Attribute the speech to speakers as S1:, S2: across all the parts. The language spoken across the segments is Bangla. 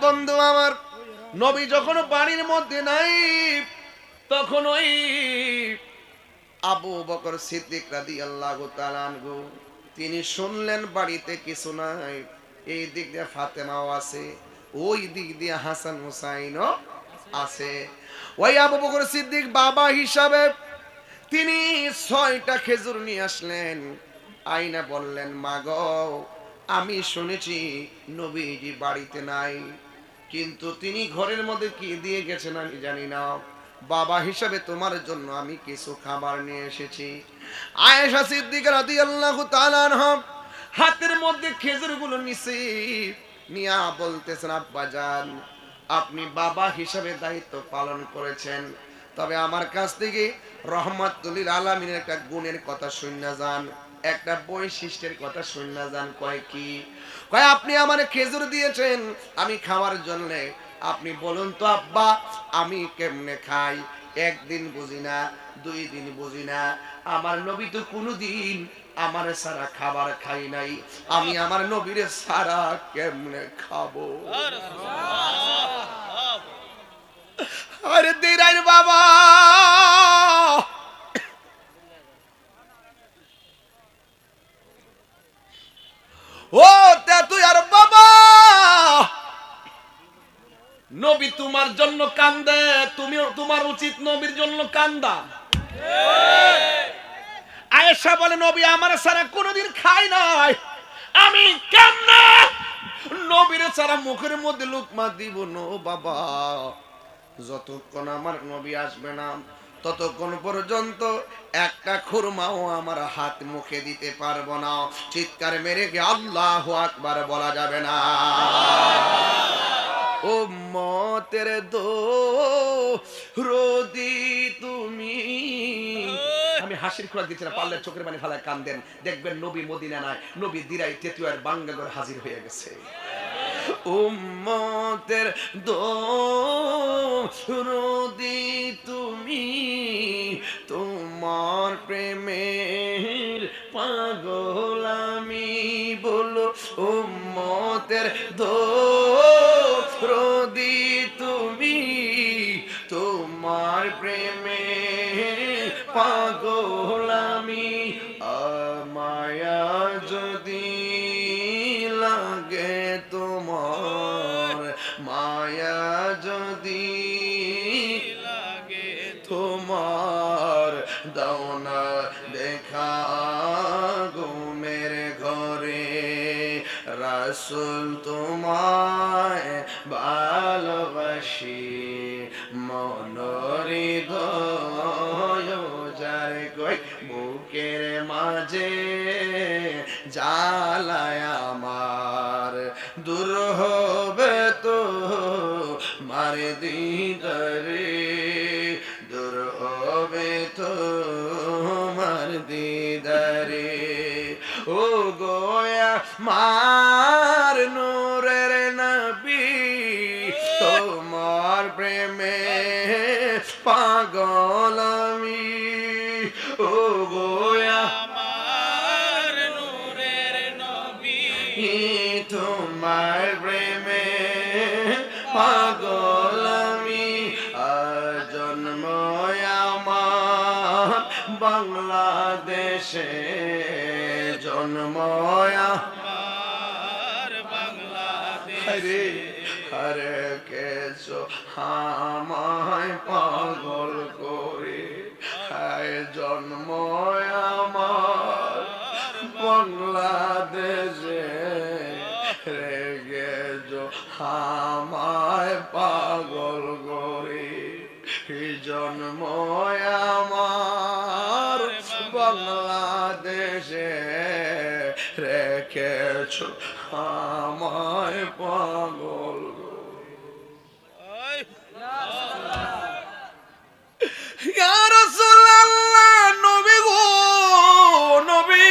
S1: বন্ধু আমার, নবী যখন বাড়ির মধ্যে নাই, তখন ওই আবু বকর সিদ্দিক রাদিয়াল্লাহু তাআলা আনহু তিনি শুনলেন বাড়িতে কিছু নাই। এই দিক দিয়ে ফাতেমাও আছে, ওই দিক দিয়ে হাসান হুসাইনও আছে। ওই আবু বকর সিদ্দিক বাবা হিসাবে তিনি 6টা খেজুর নিয়ে আসলেন, আইনা বললেন, মা গো, আমি শুনেছি নবীজি বাড়িতে নাই, কিন্তু তিনি ঘরের মধ্যে কি দিয়ে গেছেন আমি জানি না। বাবা হিসাবে তোমার জন্য আমি কিছু খাবার নিয়ে এসেছি। আয়েশা সিদ্দিকা রাদিয়াল্লাহু তাআলা আনহা হাতের মধ্যে খেজুরগুলো নিছে, নিয়া বলতেছেন, আব্বা জান, আপনি বাবা হিসাবে দায়িত্ব পালন করেছেন, তবে আমার কাছ থেকে রহমাতুল আলামিনের একটা গুণের কথা শুননা যান, একটা বৈশিষ্ট্যের কথা শুননা যান। কয় কি? কয় আপনি আমার খেজুর দিয়েছেন আমি খাওয়ার জন্য, আপনি বলুন তো আব্বা, আমি কেমনে খাই? একদিন বুঝি না, 2 দিন বুঝি না, আমার নবী তো কোনোদিন আমার সারা খাবার খাই নাই, আমি আমার নবীর সারা কেমনে খাবো? আরে দিরাইর বাবা, ও তে তুই আর বাবা, নবী তোমার জন্য কান্দে, তুমিও তোমার উচিত নবীর জন্য কান্দা। আয়েশা বলে, নবী আমার সারা কোনোদিন খাই নাই, আমি কেমনে নবীর সারা মুখের মধ্যে লুকমা দিব? নো বাবা, যতক্ষণ আমার নবী আসবে না ততক্ষণ পর্যন্ত একটা খুরমাও আমার হাত মুখে দিতে পারবো না। চিৎকার মেরে গিয়ে আল্লাহু আকবার বলা যাবে না? উম্মতের দোরদি তুমি। আমি হাসির খোরাক দিচ্ছি না, পারলে চোখের পানি ফালায় কান্দেন, দেখবেন নবী মদিনা নাই, নবী দিরাই তেতুয়ার বাঙ্গাগর হাজির হয়ে গেছে। উম্মতের দোরদি তুমি, তোমার প্রেমের পাগল আমি, বলো উম্মতের দোরদি তুমি, তোমার প্রেমের পাগল আমি। মায়া যদি লাগে তোমার, মায়া যদি লাগে তোমার, দাও না দেখা ঘুমের ঘরে, রাসূল তোমায় ভালোবাসি, মনরি গয় যার কই বুকের মাঝে জ্বালায় আমার, দূর হবে তো মার দিদারে, দূর হবে তো মার দিদারে। ও গোয়া মার নূরের নবী, তোমার প্রেমে পাগল আমি। ও গোয়া মার নূরের নবী, তোমার প্রেমে পাগল আমি। জন্ম আমার বাংলাদেশে, জন্ম আমার বাংলাদেশে, হরে কেছো আমায় পাগল করে, হায় জন্ম আমার বাংলাদেশে, রে গেছো আমায় পাগল করে, জন্ম আমার বাংলাদেশে, রেখেছ আমায় পাগল। ইয়া রাসূলুল্লাহ, নবী গো নবী,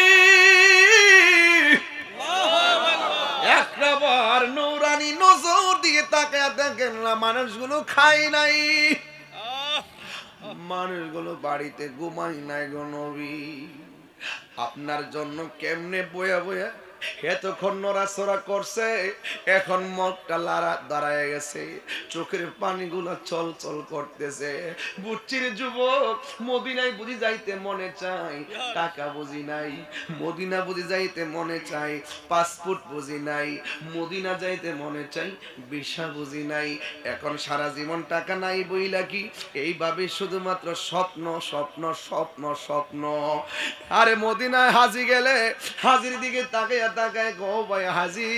S1: একবার নূরানি নজর দিয়ে তাকায় দেখেন না, মানুষগুলো খায় নাই, মানুষগুলো বাড়িতে ঘুমাই নাই গো নবী, আপনার জন্য কেমনে বয়া বয়া এতক্ষণ নড়াচড়া করছে, এখন মুখটা দাঁড়ায় গেছে, চোখের পানিগুলো চল চল করতেছে। বুঝছির যুবক, মদিনায় বুঝি যাইতে মনে চাই, টাকা বুঝি নাই। মদিনা বুঝি যাইতে মনে চাই, পাসপোর্ট বুঝি নাই। মদিনা যাইতে মনে চাই, ভিসা বুঝি নাই। এখন সারা জীবন টাকা নাই বইলা কি এইভাবে শুধুমাত্র স্বপ্ন স্বপ্ন স্বপ্ন স্বপ্ন। আরে মদিনায় হাজি গেলে হাজির দিকে তাকায় তাকায় গো ভাই হাজি,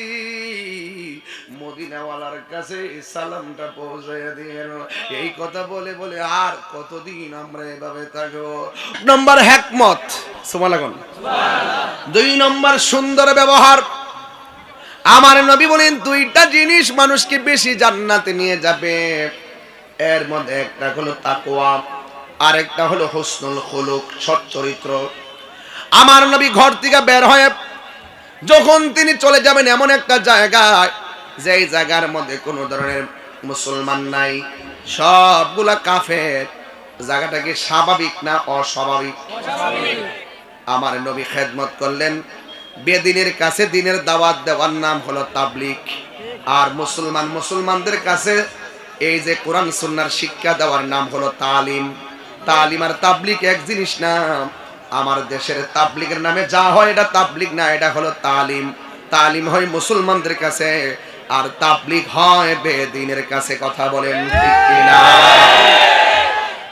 S1: মদিনাওয়ালার কাছে সালামটা পৌঁছায় দিয়েন। এই কথা বলে বলে আর কতদিন আমরা এভাবে থাকবো? নম্বর হিকমত, সুবহানাল্লাহ। 2 নম্বর সুন্দর ব্যবহার। আমার নবী বলেন দুইটা জিনিস মানুষকে বেশি জান্নাতে নিয়ে যাবে। এর মধ্যে একটা হলো তাকওয়া, আরেকটা হলো হুসনুল খুলুক, সৎ চরিত্র। আমার নবী ঘর থেকে বের হয়ে যখন তিনি চলে যাবেন এমন একটা জায়গায়, যেই জায়গার মধ্যে কোনো ধরনের মুসলমান নাই, সবগুলা কাফের। জায়গাটা কি স্বাভাবিক না অস্বাভাবিক? আমার নবী খেদমত করলেন। বেদিনের কাছে দিনের দাওয়াত দেওয়ার নাম হলো তাবলীগ, আর মুসলমানদের কাছে এই যে কোরআন সুন্নাহর শিক্ষা দেওয়ার নাম হলো তালিম। তালিম আর তাবলীগ এক জিনিস না। আমার দেশের তাবলীগের নামে যা হয় এটা তাবলীগ না, এটা হলো তালিম। তালিম হয় মুসলমানদের কাছে, আর তাবলীগ হয় বেদিনের কাছে। কথা বলেন ঠিক কিনা?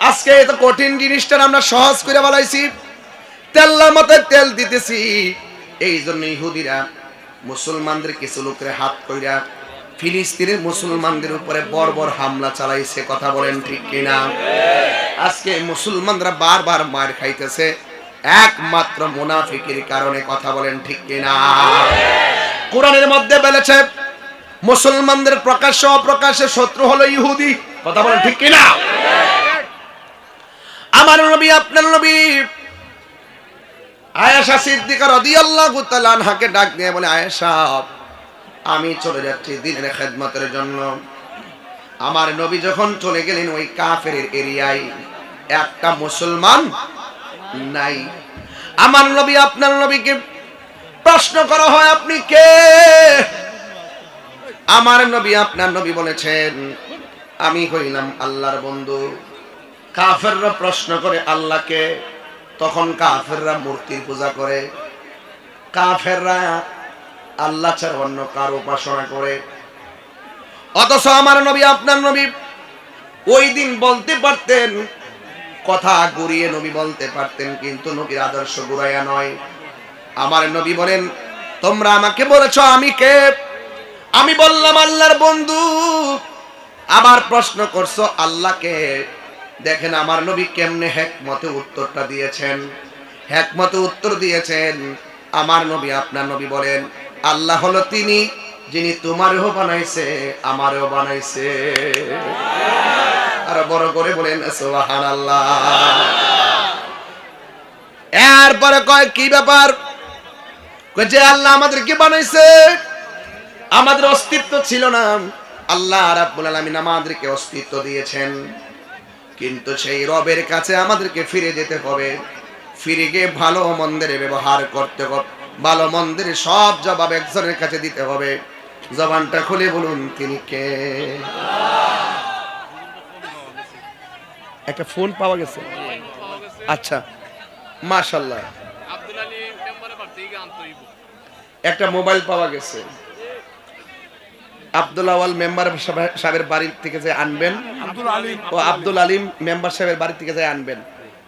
S1: আজকে এত কঠিন জিনিসটা আমরা সহজ করে বলাইছি, তেল্লা মাথায় তেল দিতেছি। এই জন্য ইহুদিরা মুসলমানদের কিছু লোকের হাত কইরা ফিলিস্তিনের মুসলমানদের উপরে বর্বর হামলা চালাইছে। কথা বলেন ঠিক কিনা? আজকে মুসলমানরা বারবার মার খাইতেছে একমাত্র মুনাফিকের কারণে। কথা বলেন ঠিক কিনা? কোরআনের মধ্যে বলেছে মুসলমানদের প্রকাশ্য অপ্রকাশ্যে শত্রু হলো ইহুদি। কথা বলেন ঠিক কিনা? আমার নবী আপনার নবী আয়েশা সিদ্দিকা রাদিয়াল্লাহু তাআলা আনহাকে ডাক দিয়ে বলে, আয়েশা আমি চলে যাচ্ছি দ্বীনের খেদমতের জন্য। আমার নবী যখন চলে গেলেন ওই কাফের এরিয়ায় একটা মুসলমান নাই। আমার নবী আপনার নবীকে প্রশ্ন করা হয়, আপনি কে? আমার নবী আপনার নবী বলেছেন, আমি হইলাম আল্লাহর বন্ধু। কাফেররা প্রশ্ন করে আল্লাহকে। তখন কাফেররা মূর্তির পূজা করে, কাফেররা আল্লাহ ছাড়া অন্য কার উপাসনা করে। অথচ আমার নবী আপনার নবী ওই দিন বলতে পারতেন, কথা ঘুরিয়ে নবী বলতে পারতেন, কিন্তু নবীর আদর্শ ঘুরাইয়া নয়। আমার নবী বলেন, তোমরা আমাকে বলেছ আমি কে? আমি বললাম আল্লাহর বন্ধু। আবার প্রশ্ন করছো আল্লাহকে। দেখেন আমার নবী কেমনে হিকমতে উত্তরটা দিয়েছেন। হিকমতে উত্তর দিয়েছেন। আমার নবী আপনার নবী বলেন, আল্লাহ হলো তিনি যিনি তোমারও বানাইছে আমারও বানাইছে। আর বড় করে বলেন সুবহানাল্লাহ। এরপরে কয় কি ব্যাপার? কয় যে আল্লাহ আমাদেরকে বানাইছে, আমাদের অস্তিত্ব ছিল না। আল্লাহ রাব্বুল আলামিন আমাদেরকে অস্তিত্ব দিয়েছেন, কিন্তু সেই রবের কাছে আমাদেরকে ফিরে যেতে হবে। ফিরে গিয়ে ভালো মন্দের ব্যবহার করতে হবে, ভালো মন্দের সব জবাব একজনের কাছে দিতে হবে। জবানটা খুলে বলুন তিনি কে? একটা ফোন পাওয়া গেছে? আচ্ছা মাশাআল্লাহ। একটা মোবাইল পাওয়া গেছে। আব্দুল আওয়াল মেম্বার সাহেবের বাড়ি থেকে যে আনবেন, ও আব্দুল আলিম মেম্বার সাহেবের বাড়ি থেকে যে আনবেন।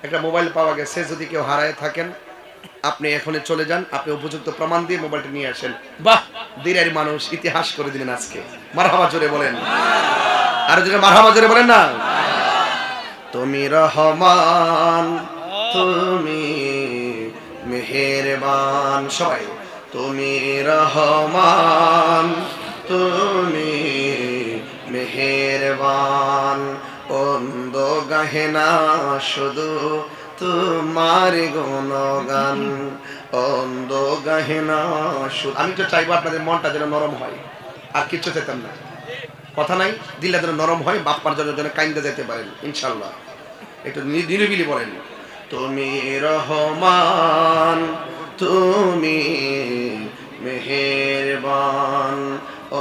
S1: একটা মোবাইল পাওয়া গেছে। যদি কেউ হারায় থাকেন আপনি এখনই চলে যান, আপনি উপযুক্ত প্রমাণ দিয়ে মোবাইলটা নিয়ে আসেন। বাহ, দিনের মানুষ ইতিহাস করে দিলেন আজকে। মারহাবা জোরে বলেন, আর যদি মারহাবা জোরে বলেন না। তুমি রহমান, তুমি মেহেরবান, সবাই তুমি রহমান, তুমি মেহেরবান, অন্ধ গাহে না শুধু তোমার গুণগান, অন্ধ গাহে না শুধু। আমি তো চাইবো আপনাদের মনটা যেন নরম হয়, আর কিছু চাইতাম না। কথা নাই, দিলটা যেন নরম হয়, বাপ্পার জন্য কাইন্দা যেতে পারেন ইনশাল্লাহ। একটু নিরিবিলি বলেন, তুমি রহমান, তুমি মেহেরবান।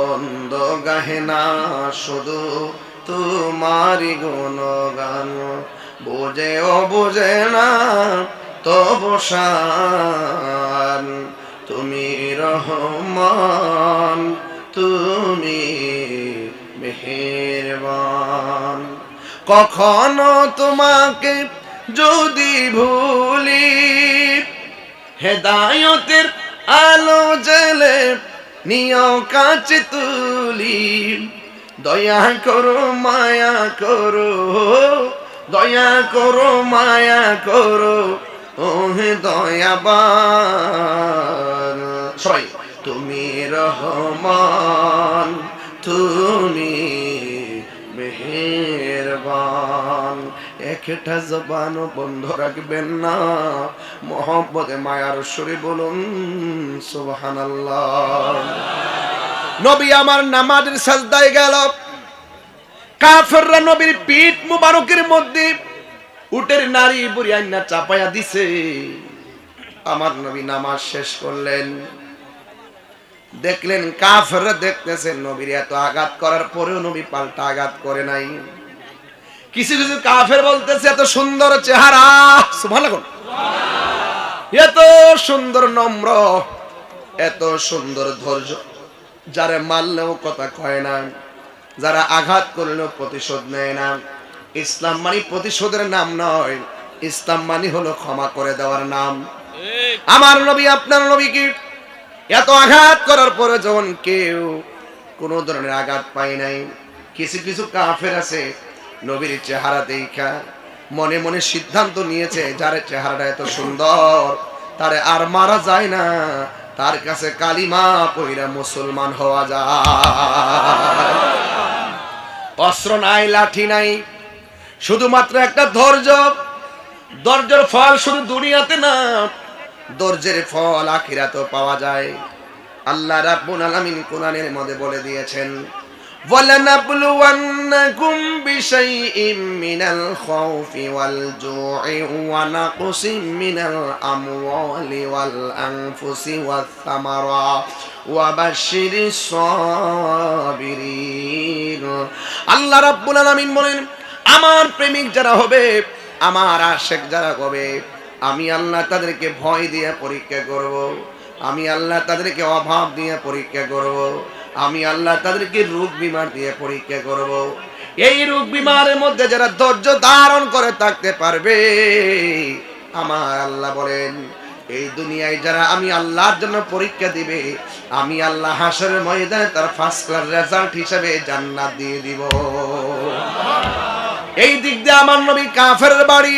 S1: অন্ধ গাহে না শুধু তোমারি গুণগান, বোঝেও বোঝে না তবু শান। তুমি রহমান, তুমি মেহেরবান। কখনো তোমাকে যদি ভুলি, হেদায়তের আলো জেলে নিও কাছে তুলি। দয়া করো মায়া করো, দয়া করো মায়া করো, ওহে দয়াবান। সবাই তুমি রহমান, তুমি মেহেরবান। একটা জবান বন্ধ রাখবেন না, মোহাম্মদে মায়ার সুরে বলুন সুবহানাল্লাহ। নবী আমার নামাজের সাজদায় গেল, কাফেররা নবীর পিঠ মুবারকের মধ্যে উটের নারী বুড়ি আইনা চাপায়া দিছে। আমার নবী নামাজ শেষ করলেন, দেখলেন কাফেররা দেখতেছেন নবীর এত আঘাত করার পরেও নবী পাল্টা আঘাত করে নাই। কিছু কিছু কাফের বলতেছে এত সুন্দর চেহারা, সুবহানাল্লাহ, এত সুন্দর নম্র, এত সুন্দর ধৈর্য, যারা মারলেও কথা কয় না, যারা আঘাত করলেও প্রতিশোধ নেয় না। ইসলাম মানে প্রতিশোধের নাম নয়, ইসলাম মানে হলো ক্ষমা করে দেওয়ার নাম। আমার নবী আপনার নবী কি এত আঘাত করার পরে যখন কেউ কোনো ধরনের আঘাত পায় নাই, কিছু কিছু কাফের আছে নবীর চেহারা দেখা মনে মনে সিদ্ধান্ত নিয়েছে যার চেহারাটা এত সুন্দর তারে আর মারা যায় না, তার কাছে কালিমা পইরা মুসলমান হওয়া যায়। অস্ত্র নাই, লাঠি নাই, শুধুমাত্র একটা ধৈর্য। ধৈর্যের ফল শুধু দুনিয়াতে না, ধৈর্যের ফল আখিরাতেও পাওয়া যায়। আল্লাহ রাব্বুল আলামিন কোরআনের মধ্যে বলে দিয়েছেন, وَلَنَبْلُوَنَّكُمْ بِشَيْءٍ مِّنَ الْخَوْفِ وَالْجُوعِ وَنَقْصٍ مِّنَ الْأَمْوَالِ وَالْأَنفُسِ وَالثَّمَرَاتِ وَبَشِّرِ الصَّابِرِينَ। আল্লাহ রাব্বুল আলামিন বলেন, আমার প্রেমিক যারা হবে, আমার আশিক যারা হবে, আমি আল্লাহ তাদেরকে ভয় দিয়ে পরীক্ষা করব, আমি আল্লাহ তাদেরকে অভাব দিয়ে পরীক্ষা করব, আমি আল্লাহ তাদেরকে রোগ বিমার দিয়ে পরীক্ষা করব। এই রোগ বিমারের মধ্যে যারা ধৈর্য ধারণ করে থাকতে পারবে, আমার আল্লাহ বলেন এই দুনিয়ায় যারা আমি আল্লাহর জন্য পরীক্ষা দিবে, আমি আল্লাহ হাসরের ময়দানে তার ফার্স্ট ক্লাস রেজাল্ট হিসেবে জান্নাত দিয়ে দিব। এই দিক দিয়ে আমার নবী কাফেরের বাড়ি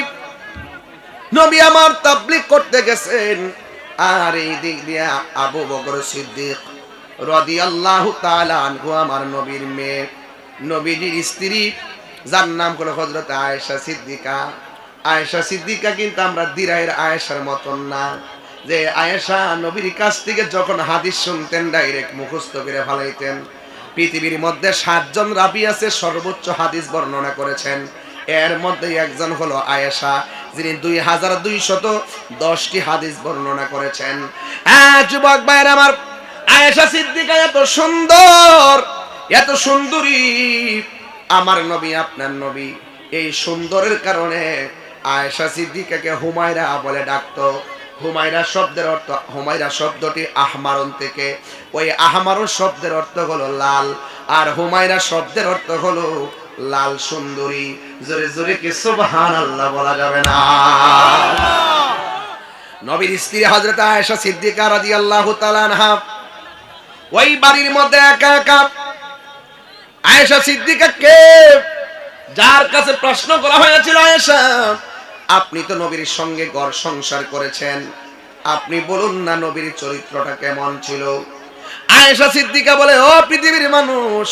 S1: নবী আমার তাবলীগ করতে গেছেন, আর এই দিক দিয়ে আবু বকর সিদ্দিক রাদিয়াল্লাহু তাআলা আনহু আমার নবীর মেয়ে, নবীজির স্ত্রী, যার নাম হলো হযরত আয়েশা সিদ্দিকা। আয়েশা সিদ্দিকা কিন্তু আমরা দিরায়ের আয়েশার মতন না, যে আয়েশা নবীর কাছ থেকে যখন হাদিস শুনতেন ডাইরেক্ট মুখস্থ করে ফেলাইতেন। পৃথিবীর মধ্যে 7 জন রাবী আছে সর্বোচ্চ হাদিস বর্ণনা করেছেন, এর মধ্যে একজন হলো আয়েশা, যিনি 2210টি হাদিস বর্ণনা করেছেন। যুবক ভাইরা আমার, আয়েশা সিদ্দিকা এত সুন্দর, এত সুন্দরী আমার নবী আপনার নবী। এই সুন্দরের কারণে আয়েশা সিদ্দিকাকে হুমায়রা বলে ডাকতো। হুমায়রা শব্দের অর্থ, হুমায়রা শব্দটি আহমারন থেকে, ওই আহমারন শব্দের অর্থ হলো লাল, আর হুমায়রা শব্দের অর্থ হলো লাল সুন্দরী। জোরে জোরে কি সুবহানাল্লাহ বলা যাবে না? নবীর স্ত্রী হযরত আয়েশা সিদ্দিকা রাদিয়াল্লাহু তাআলা আনহা ওই বাড়ির মধ্যে একা একা। আয়েশা সিদ্দিকা কে? যার কাছে প্রশ্ন করা হয়েছিল, আয়েশা আপনি তো নবীর সঙ্গে ঘর সংসার করেছেন, আপনি বলুন না নবীর চরিত্রটা কেমন ছিল। আয়েশা সিদ্দিকা বলে, ও পৃথিবীর মানুষ,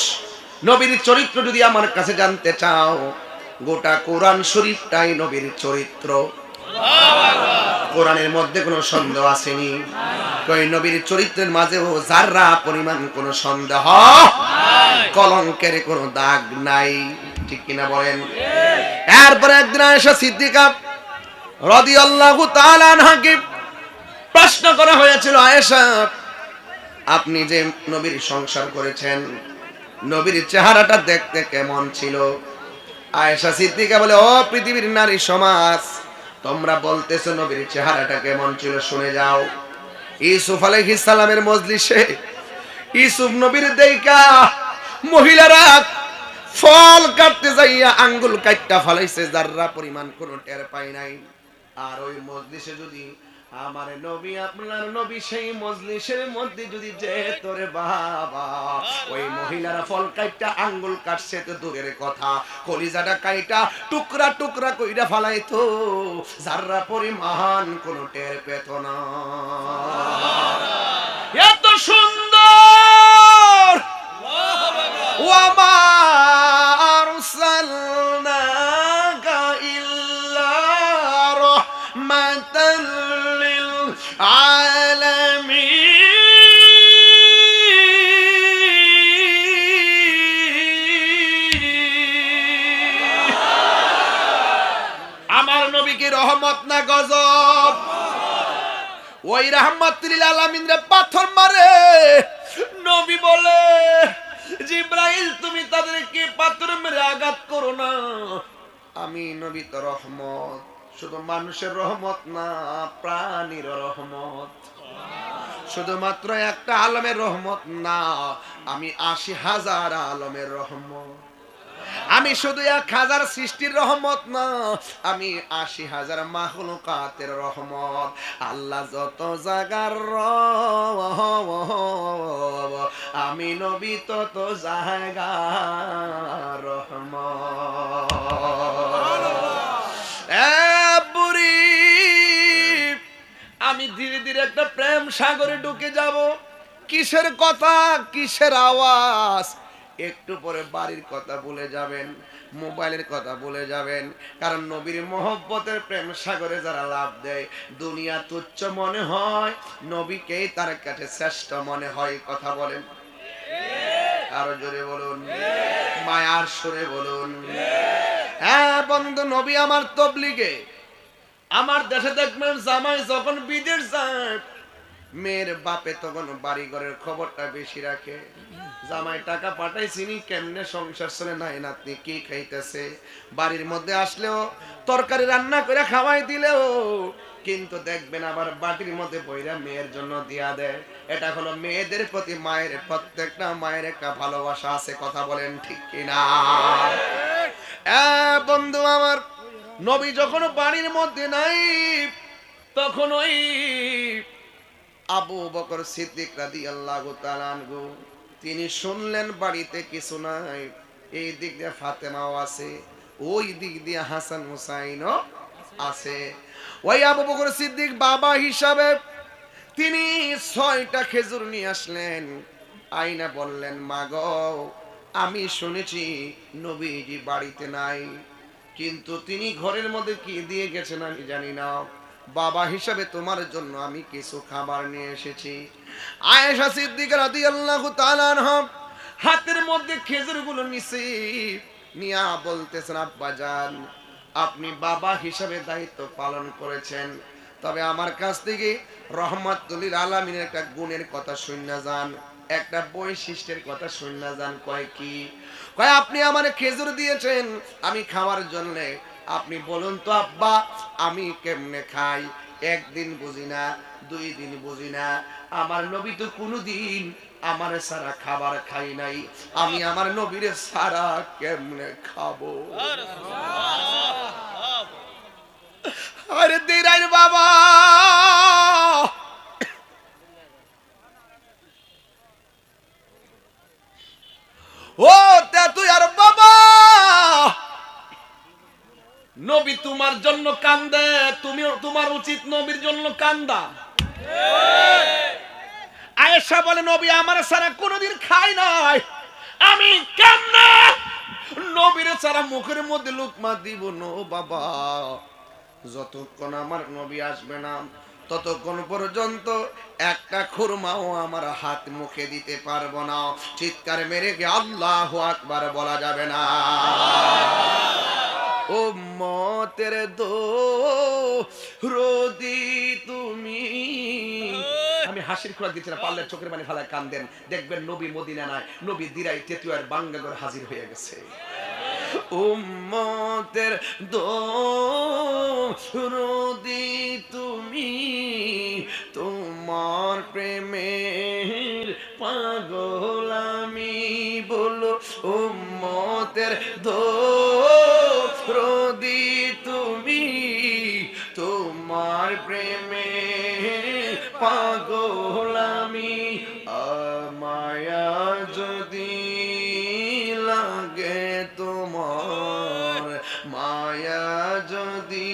S1: নবীর চরিত্র যদি আমার কাছে জানতে চাও, গোটা কোরআন শরীফটাই নবীর চরিত্র। কোরআনের মধ্যে কোনো সন্দেহ আসেনি, কই নবীর চরিত্রের মাঝেও যাররা পরিমাণ কোনো সন্দেহ, কলঙ্কের কোনো দাগ নাই, ঠিক কিনা বলেন? এরপরে একদিন আয়েশা সিদ্দিকা রাদিয়াল্লাহু তাআলা আনহাকে প্রশ্ন করা হয়েছিল, আয়েশা আপনি যে নবীর সংসার করেছেন, নবীর চেহারাটা দেখতে কেমন ছিল? আয়েশা সিদ্দিকা বলে, ও পৃথিবীর নারী সমাজ, তোমরা বলতেছো নবীর চেহারাটা কেমন ছিল, শুনে যাও। ইউসুফ আলাইহিস সালামের মজলিসে ইউসুফ নবীর দেইকা মহিলারা ফল কাটতে যাইয়া আঙ্গুল কাটটা ফালাইছে, যাররা পরিমাণ কোনো টের পাই নাই। আর ওই মজলিসে যদি আমার নবী, আপনার নবী সেই মজলিসের মধ্যে যদি যে তোরে বাবা, ওই মহিলারা ফল কাইটা আঙ্গুল কাটছে তো দূরের কথা, কলিজাটা কাইটা টুকরা টুকরা কইরা ফালাইতো, যাররা পরিমাণ কোনো টের পেত না। এত সুন্দর ওয়ামা আরসালনাকা ইল্লা রাহমাতাল লিল আলামিন। আমার নবীকে রহমত না গজব? ওই রাহমাতুল লিল আলামিন রে পাথর মারে। নবী বলে, জিব্রাইল তুমি তাদেরকে পাথর মেরে আঘাত করো না, আমি নবী তো রহমত, শুধু মানুষের রহমত না, প্রাণীর রহমত। শুধুমাত্র একটা আলমের রহমত না, আমি ৮০,০০০ আলমের রহমত। আমি শুধু ১,০০০ সৃষ্টির রহমত না, আমি ৮০,০০০ মাখলুকাতের রহমত। আল্লাহ যত জাগার আমি নবী তত জায়গার রহমত। বুড়ি, আমি ধীরে ধীরে একটা প্রেম সাগরে ঢুকে যাব। কিসের কথা, কিসের আওয়াজ? একটু পরে বাড়ির কথা ভুলে যাবেন, মোবাইলের কথা ভুলে যাবেন, কারণ নবীর মহব্বতের প্রেম সাগরে যারা লাভ দেয়, দুনিয়া তুচ্ছ মনে হয়, নবীকেই তার কাছে শ্রেষ্ঠ মনে হয়। কথা বলেন, আরো জোরে বলুন, মায়ার সুরে বলুন। হ্যাঁ বন্ধু, নবী আমার তবলিগে, আমার দেশে দেখবেন জামাই যখন বিদেশ যায়, মেয়ের বাপে তখন বাড়ি ঘরের খবরটা বেশি রাখে। জামাই টাকা পাঠাইছিনি, কেমনে সংসার চলে, নাই নাতনি কি খাইতেছে। বাড়ির মধ্যে আসলেও তরকারি রান্না করে খাওয়াই দিলেও কিন্তু দেখবেন আবার বাটির মধ্যে বইরা মেয়ের জন্য দিয়া দেয়। এটা হলো মেয়েদের প্রতি মায়ের, প্রত্যেকটা মায়ের একটা ভালোবাসা আছে। কথা বলেন ঠিক কিনা? বন্ধু আমার, নবী যখন বাড়ির মধ্যে নাই, তখন ওই আবু বকর সিদ্দিক রাদিয়াল্লাহু তাআলা আনহু তিনি শুনলেন বাড়িতে কিছু নাই। এই দিক দিয়ে ফাতেমাও আছে, ওই দিক দিয়ে হাসান হুসাইনও আছে। ওই আবু বকর সিদ্দিক বাবা হিসাবে তিনি ৬টা খেজুর নিয়ে আসলেন, আইনা বললেন, মা গো, আমি শুনেছি নবীজি বাড়িতে নাই, কিন্তু তিনি ঘরের মধ্যে কি দিয়ে গেছেন আমি জানি না। বাবা হিসাবে তোমার জন্য আমি কিছু খাবার নিয়ে এসেছি। আয়েশা সিদ্দিকা রাদিয়াল্লাহু তাআলা আনহা হাতের মধ্যে খেজুরগুলো নিছে, নিয়া বলতেছেন, আব্বা জান, আপনি বাবা হিসাবে দায়িত্ব পালন করেছেন, তবে আমার কাছ থেকে রহমাতুল লিল আলামিনের একটা গুণের কথা শুননা যান, একটা বৈশিষ্ট্যের কথা শুননা যান। কয় কি? কয় আপনি আমারে খেজুর দিয়েছেন আমি খাওয়ার জন্য, আপনি বলুন তো আব্বা, আমি কেমনে খাই? একদিন বুঝি না, 2 দিন বুঝি না, আমার নবী তো কোনোদিন আমার সারা খাবার খাই নাই, আমি আমার নবীর সারা কেমনে খাবো? আরে দিরাইর বাবা, ও তে তুই আর বাবা, নবী তোমার জন্য কান্দে, তুমিও তোমার উচিত নবীর জন্য কান্দা। আয়েশা বলে, নবী আমার সারা কোনোদিন খাই নাই, আমি কেমনে নবীর সারা মুখের মধ্যে লুকমা দিব? নো বাবা, যতক্ষণ আমার নবী আসবে না ততক্ষণ পর্যন্ত একটা খুরমাও আমার হাত মুখে দিতে পারবো না। চিৎকার মেরে গিয়ে আল্লাহু আকবার বলা যাবে না? উম্মতের দরদি তুমি, আমি হাসির খোরাক দিচ্ছি না, পারলে চোখের পানি ফেলায় কান্দেন, দেখবেন নবী মদিনা নাই, নবী দিরাই তেতুয়ার বাঙ্গাগর হাজির হয়ে গেছে। উম্মতের দরদি তুমি, তোমার প্রেমের পাগল আমি, বলো উম্মতের দরদি তুমি, তোমার প্রেমের পাগল আমি। মায়া যদি লাগে তোমার, মায়া যদি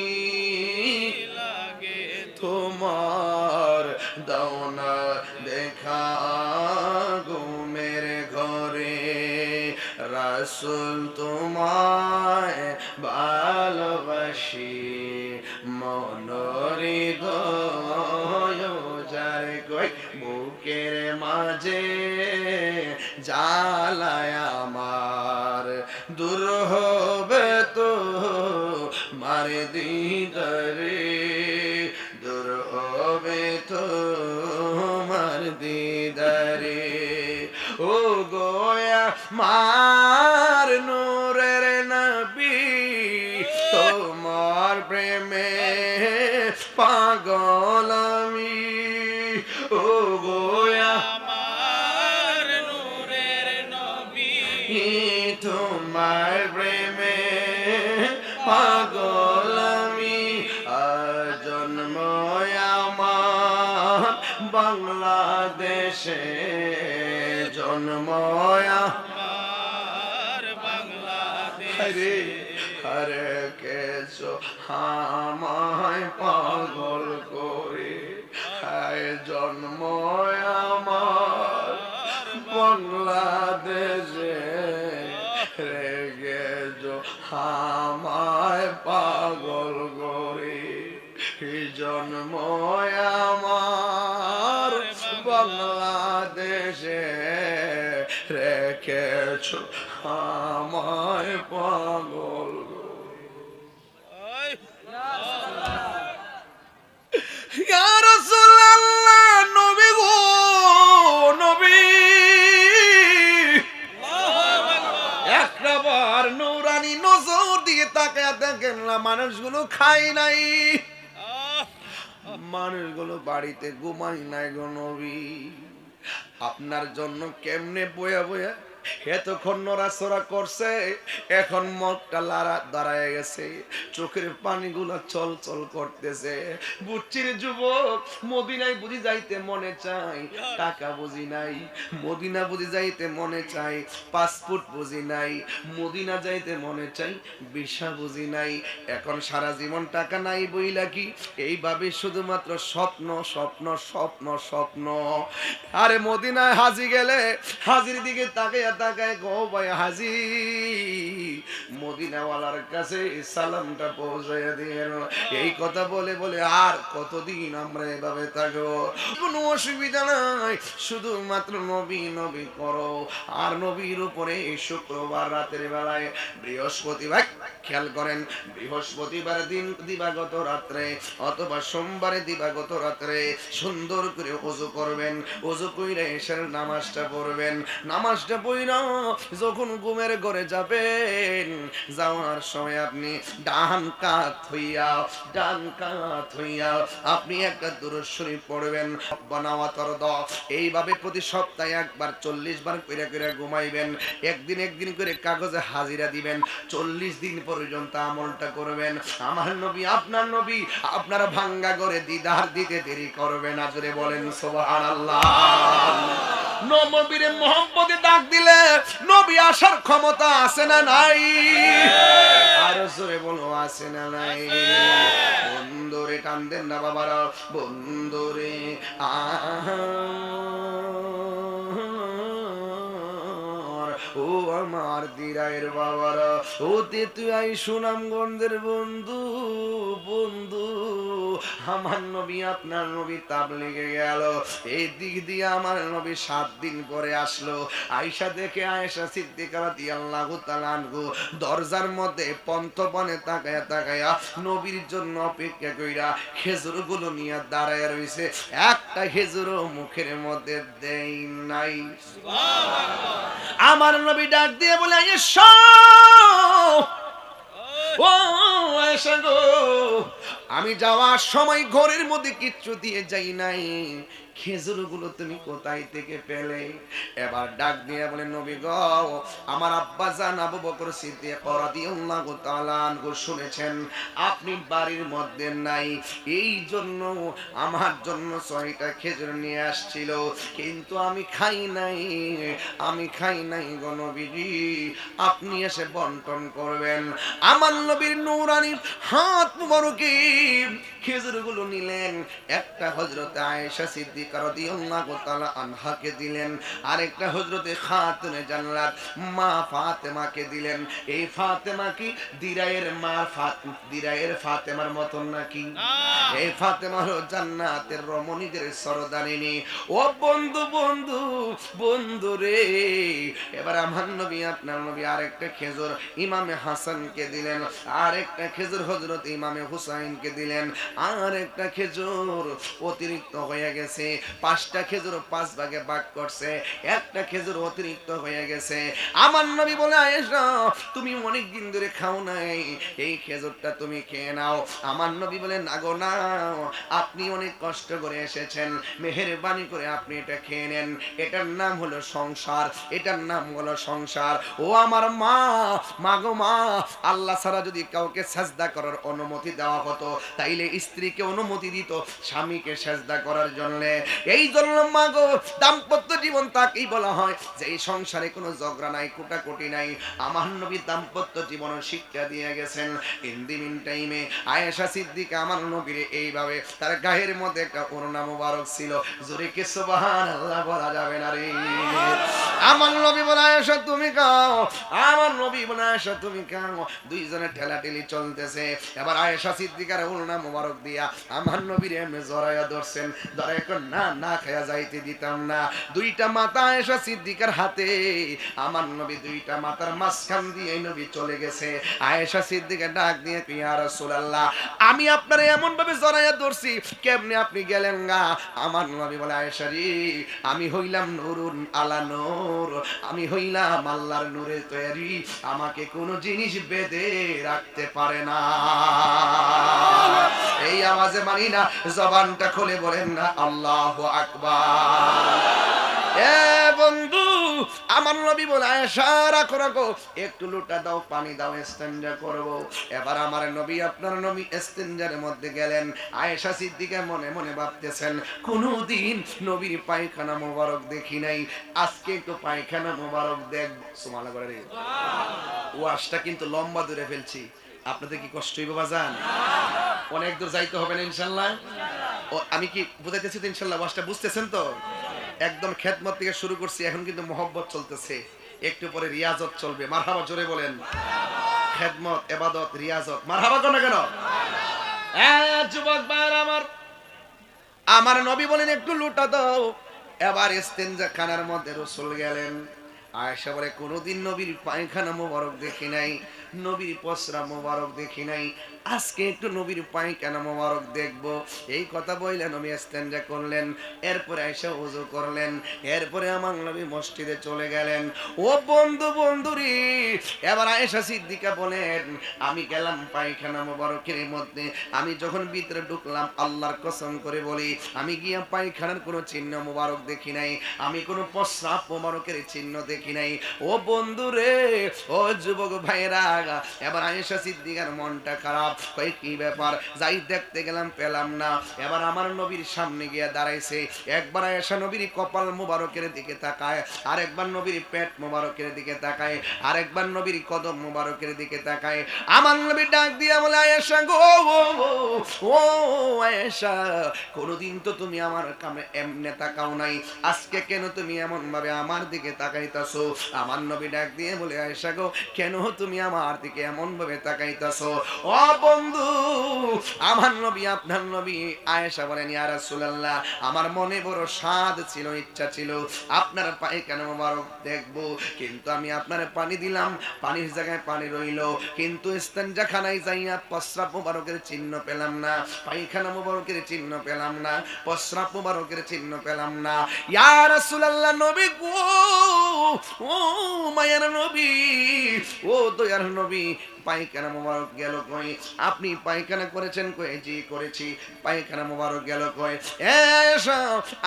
S1: লাগে তোমার, দাও না দেখা ঘুমের ঘরে, রাসূল তোমায় ভালোবাসি, মনের হৃদয় যার কই বুকের মাঝে জ্বালায় আমার, দূর হবে তো মার দিদারে, দূর হবে তো মার দিদারে। ও গোয়া মার নূরের নবী, তোমার প্রেমে পাগল আমি। ও গোয়া মার নূরের নবী, তোমার প্রেমে পাগল আমি। জন্ম আমার বাংলাদেশে, জন্ম আমার বাংলাদেশে, হরে কেছো আমায় পাগল করে, হায় জন্ম আমার বাংলাদেশে, রে গেছো আমায় পাগল করে, জন্ম আমার বাংলাদেশে, রেখেছো আমায় পাগল। ইয়া রাসূলুল্লাহ, নবী গো নবী, একবার নূরানি নজর দিয়ে তাকায় দেখেন না, মানুষগুলো খায় নাই, মানুষগুলো বাড়িতে ঘুমাই নাই গো নবী। আপনার জন্য কেমনে বয়া বয়া এতক্ষণ নড়াচড়া করছে, এখন মনটা দাঁড়ায় গেছে, চোখের পানিগুলো চল চল করতেছে। বুঝছি রে যুবক, মদিনায় বুঝি যাইতে মনে চাই, টাকা বুঝি নাই, মদিনা বুঝি যাইতে মনে চাই, পাসপোর্ট বুঝি নাই, মদিনা যাইতে মনে চাই, ভিসা বুঝি নাই, এখন সারা জীবন টাকা নাই বইলা কি এইভাবে শুধুমাত্র স্বপ্ন স্বপ্ন স্বপ্ন স্বপ্ন। আরে মদিনায় হাজি গেলে হাজির দিকে তাকায় তাকায় গো ভাই হাজি, মদিনাওয়ালার কাছে সালামটা পৌঁছাইয়া দিয়েন। এই কথা বলে বলে আর কতদিন আমরা এভাবে থাকবো? কোনো অসুবিধা নাই, শুধুমাত্র নবী নবী করো। আর নবীর উপরে শুক্রবার রাতের বেলায়, বৃহস্পতিবার খেয়াল করেন, বৃহস্পতিবার দিন দিবাগত রাত্রে অথবা সোমবারে দিবাগত রাত্রে সুন্দর করে ওযু করবেন, ওযু কইরা এশার নামাজটা পড়বেন, নামাজটা পড়া যখন ঘুমের ঘরে যাবেন, যাওয়ার সময় আপনি ডান কাত হইয়া আপনি একটা দুরূদ শরীফ পড়বেন, বানাওয়াতর দ। এইভাবে প্রতি সপ্তাহে একবার 40 বার কইরা কইরা ঘুমাইবেন, একদিন করে কাগজে হাজিরা দিবেন, 40 দিন পর্যন্ত আমলটা করবেন। আমার নবী আপনার নবী আপনারা ভাঙ্গা করে দিদার দিতে দেরি করবে না, জোরে বলেন সুবহানাল্লাহ। নবীর মোহাম্মদে ডাক দিলে নবী আসার ক্ষমতা আছে না নাই? আর জোরে বলো আছে না নাই? বন্ধুরে কান্দেন না বাবারা, বন্ধুরে ও আমার দিরায়ের বাবারা, ওতে তুই আই সুনামগঞ্জের বন্ধু, বন্ধু আমার নবী আপনার নবী তাবলিগে গেল, এই দিক দিয়ে আমার নবী 7 দিন পরে আসলো। আয়েশা দেখে আয়েশা সিদ্দিকা রাদিয়াল্লাহু তাআলা আনহু দরজার মধ্যে পন্তপনে তাকায়া তাকায়া নবীর জন্য অপেক্ষা কইরা খেজুরগুলো নিয়ে দাঁড়ায় রইছে, একটা খেজুরও মুখের মধ্যে দেই নাই। সুবহানাল্লাহ। আমার নবী ডাক দিয়ে বলে, আয়েশা, ও আয়েশা গো, আমি যাওয়ার সময় ঘরের মধ্যে কিচ্ছু দিয়ে যাই নাই, খেজুরগুলো তুমি কোথায় থেকে পেলে? এবার ডাক দিয়ে বলে, নবী গো, আমার আব্বা জান আবু বকর সিদ্দিক রাদিয়াল্লাহু তাআলা আনহু শুনেছেন আপনি বাড়ির মধ্যে নাই, এই জন্য আমার জন্য 6টা খেজুর নিয়ে আসছিল, কিন্তু আমি খাই নাই, আমি খাই নাই গো নবীজি, আপনি এসে বন্টন করবেন। আমার নবীর নূরানী হাত মুবারকে খেজুরগুলো নিলেন, একটা হযরত আয়েশা সিদ্দিকা রাদিয়াল্লাহু তাআলা আনহাকে দিলেন, আরেকটা হযরতে খাতুনে জান্নাত মা ফাতেমাকে দিলেন। এই ফাতেমা কি দিরায়ের মা? দিরায়ের ফাতেমার মতন নাকি? এই ফাতেমা হলো জান্নাতের রমণীদের সরদারিনী। ও বন্ধু, বন্ধু, বন্ধু রে, এবার আমার নবী আপনার নবী আরেকটা খেজুর ইমামে হাসানকে দিলেন, আরেকটা খেজুর হযরত ইমামে হুসাইনকে দিলেন, আর একটা খেজুর অতিরিক্ত হয়ে গেছে, 5টা খেজুর 5 ভাগে ভাগ করছে, একটা খেজুর অতিরিক্ত হয়ে গেছে। আমার নবী বলে, আয়েশা তুমি অনেক দিন ধরে খাও নাই, এই খেজুরটা তুমি খেয়ে নাও। আমার নবী বলে, না গো না, আপনি অনেক কষ্ট করে এসেছেন, মেহেরবানি করে আপনি এটা খেয়ে নেন, এটার নাম হলো সংসার, এটার নাম হলো সংসার। ও আমার মা, মা গো মা, আল্লাহ ছাড়া যদি কাউকে সাজদা করার অনুমতি দেওয়া হতো, তাইলে স্ত্রীকে অনুমতি দিত স্বামীকে সেজদা করার জন্য। এই জন্য মা গো, দাম্পত্য জীবন তাকেই বলা হয় যে এই সংসারে কোনো ঝগড়া নাই, কুটাকুটি নাই। আমার নবী দাম্পত্য জীবন শিক্ষা দিয়ে গেছেন। ইন দি মিন টাইমে আয়েশা সিদ্দিকা আমার নবীর এইভাবে তার গায়ের মধ্যে একটা ওড়না মোবারক ছিল, জোরে কি সুবহানাল্লাহ বলা যাবে না রে? আমার নবী বলে, আয়েশা তুমি খাও, আমার নবী বলে, আয়েশা তুমি খাও। দুইজনে ঠেলাঠেলি চলতেছে। এবার আয়েশা সিদ্দিকার ওড়না মোবারক দিয়া আমার নবীর এমনি জড়াইয়া ধরছেন, ধরে না না খায়া যাইতে দিতাম না। 2টা মাথা আয়েশা সিদ্দিকার হাতে, আমার নবী 2টা মাথার মাঝখান দিয়ে নবী চলে গেছে। আয়েশা সিদ্দিকা ডাক দিয়ে, ইয়া রাসূলুল্লাহ, আমি আপনারে এমন ভাবে জড়াইয়া ধরছি, কেমনে আপনি গেলেন গা? আমার নবী বলে, আয়েশা রে, আমি হইলাম নূরুন আলা নূর, আমি হইলাম আল্লাহর নূরে তৈরি, আমাকে কোনো জিনিস বেঁধে রাখতে পারে না। এই আওয়াজে মানি না, জবানটা খুলে বলেন না আল্লাহু আকবার। এ বন্ধু, আমার নবী বলে, আয়েশা রাখো রাখো, একটু লোটা দাও, পানি দাও, ইস্তেঞ্জা করব। এবার আমার নবী আপনার নবী ইস্তেঞ্জার মধ্যে গেলেন। আয়েশা সিদ্দিকা মনে মনে ভাবতেছেন, কোনদিন নবীর পায়খানা মোবারক দেখি নাই, আজকে একটু পায়খানা মোবারক দেখব। সুবহানাল্লাহ করে রে, ওয়াজটা কিন্তু লম্বা দূরে ফেলছি, আপনাদের কি কষ্ট হইব বাজান? অনেক দূর যাইতে হবে না ইনশাআল্লাহ? ও আমি কি বুঝাইতেছি তো ইনশাআল্লাহ? ওয়াজটা বুঝতেছেন তো? একদম খেদমত থেকে শুরু করছি, এখন কিন্তু মোহব্বত চলতেছে, একটু পরে রিয়াজত চলবে। মারহাবা, জোরে বলেন। খেদমত, ইবাদত, রিয়াজত, মারহাবা কোন কেন? যুবক ভাইরা আমার, আমার নবী বলেন একটু লুটা দাও। এবার ইস্তেঞ্জা খানার মধ্যে রাসূল গেলেন। আয়েশা বলে, কোনদিন নবীর পায়খানা মোবারক দেখি নাই, নবীর পসরা মোবারক দেখি নাই, আজকে একটু নবীর পায়খানা মোবারক দেখব। এই কথা বললেন, নবী ইস্তেঞ্জা করলেন, এরপরে আয়েশা ওযু করলেন, এরপরে আমার নবী মসজিদে চলে গেলেন। ও বন্ধু, বন্ধুরি, এবার আয়েশা সিদ্দিকা বলেন, আমি গেলাম পায়খানা মোবারকের মধ্যে, আমি যখন ভিতরে ঢুকলাম, আল্লাহর কসম করে বলি, আমি গিয়া পায়খানার কোনো চিহ্ন মোবারক দেখি নাই, আমি কোনো প্রস্রাব মোবারকের চিহ্ন দেখি নাই। ও বন্ধু রে, ও যুবক ভাইরা, এবার আয়েশা সিদ্দিকার মনটা খারাপ, কই কি ব্যাপার, যাই দেখতে গেলাম, পেলাম না। এবার আমার নবীর সামনে গিয়া দাঁড়াইছে, একবার আয়েশা নবীর কপাল মোবারকের দিকে তাকায়, আরেকবার নবীর পেট মোবারকের দিকে তাকায়, আরেকবার নবীর কদম মোবারকের দিকে তাকায়। আমার নবী ডাক দিয়া বলে, আয়েশা গো, ও আয়েশা, কোনদিন তো তুমি আমার কামে এমনে তাকাও নাই, আজকে কেন তুমি এমন ভাবে আমার দিকে তাকাইতাছো? আমার নবী ডাক দিয়ে বলে, আয়েশা গো, কেন তুমি আমার দিকে এমন ভাবে তাকাইতাছো? ও বন্ধু, আমার নবী, আপনার নবী। আয়েশা বলেন, ইয়া রাসূলুল্লাহ, আমার মনে বড় স্বাদ ছিল, ইচ্ছা ছিল আপনার পায়খানা মোবারক দেখবো, কিন্তু আমি আপনার পানি দিলাম, পানির জায়গায় পানি রইল, কিন্তু ইস্তেঞ্জাখানায় যাইয়া প্রস্রাব মোবারকের চিহ্ন পেলাম না, পায়খানা মোবারকের চিহ্ন পেলাম না, প্রস্রাব মোবারকের চিহ্ন পেলাম না। ইয়া রাসূলুল্লাহ, নবী গো, ও মায়ার নবী, ও দয়ার নবী, পায়খানা মোবারক গেল কই? আপনি পায়খানা করেছেন কই? জি করেছি। পায়খানা মোবারক গেল কই?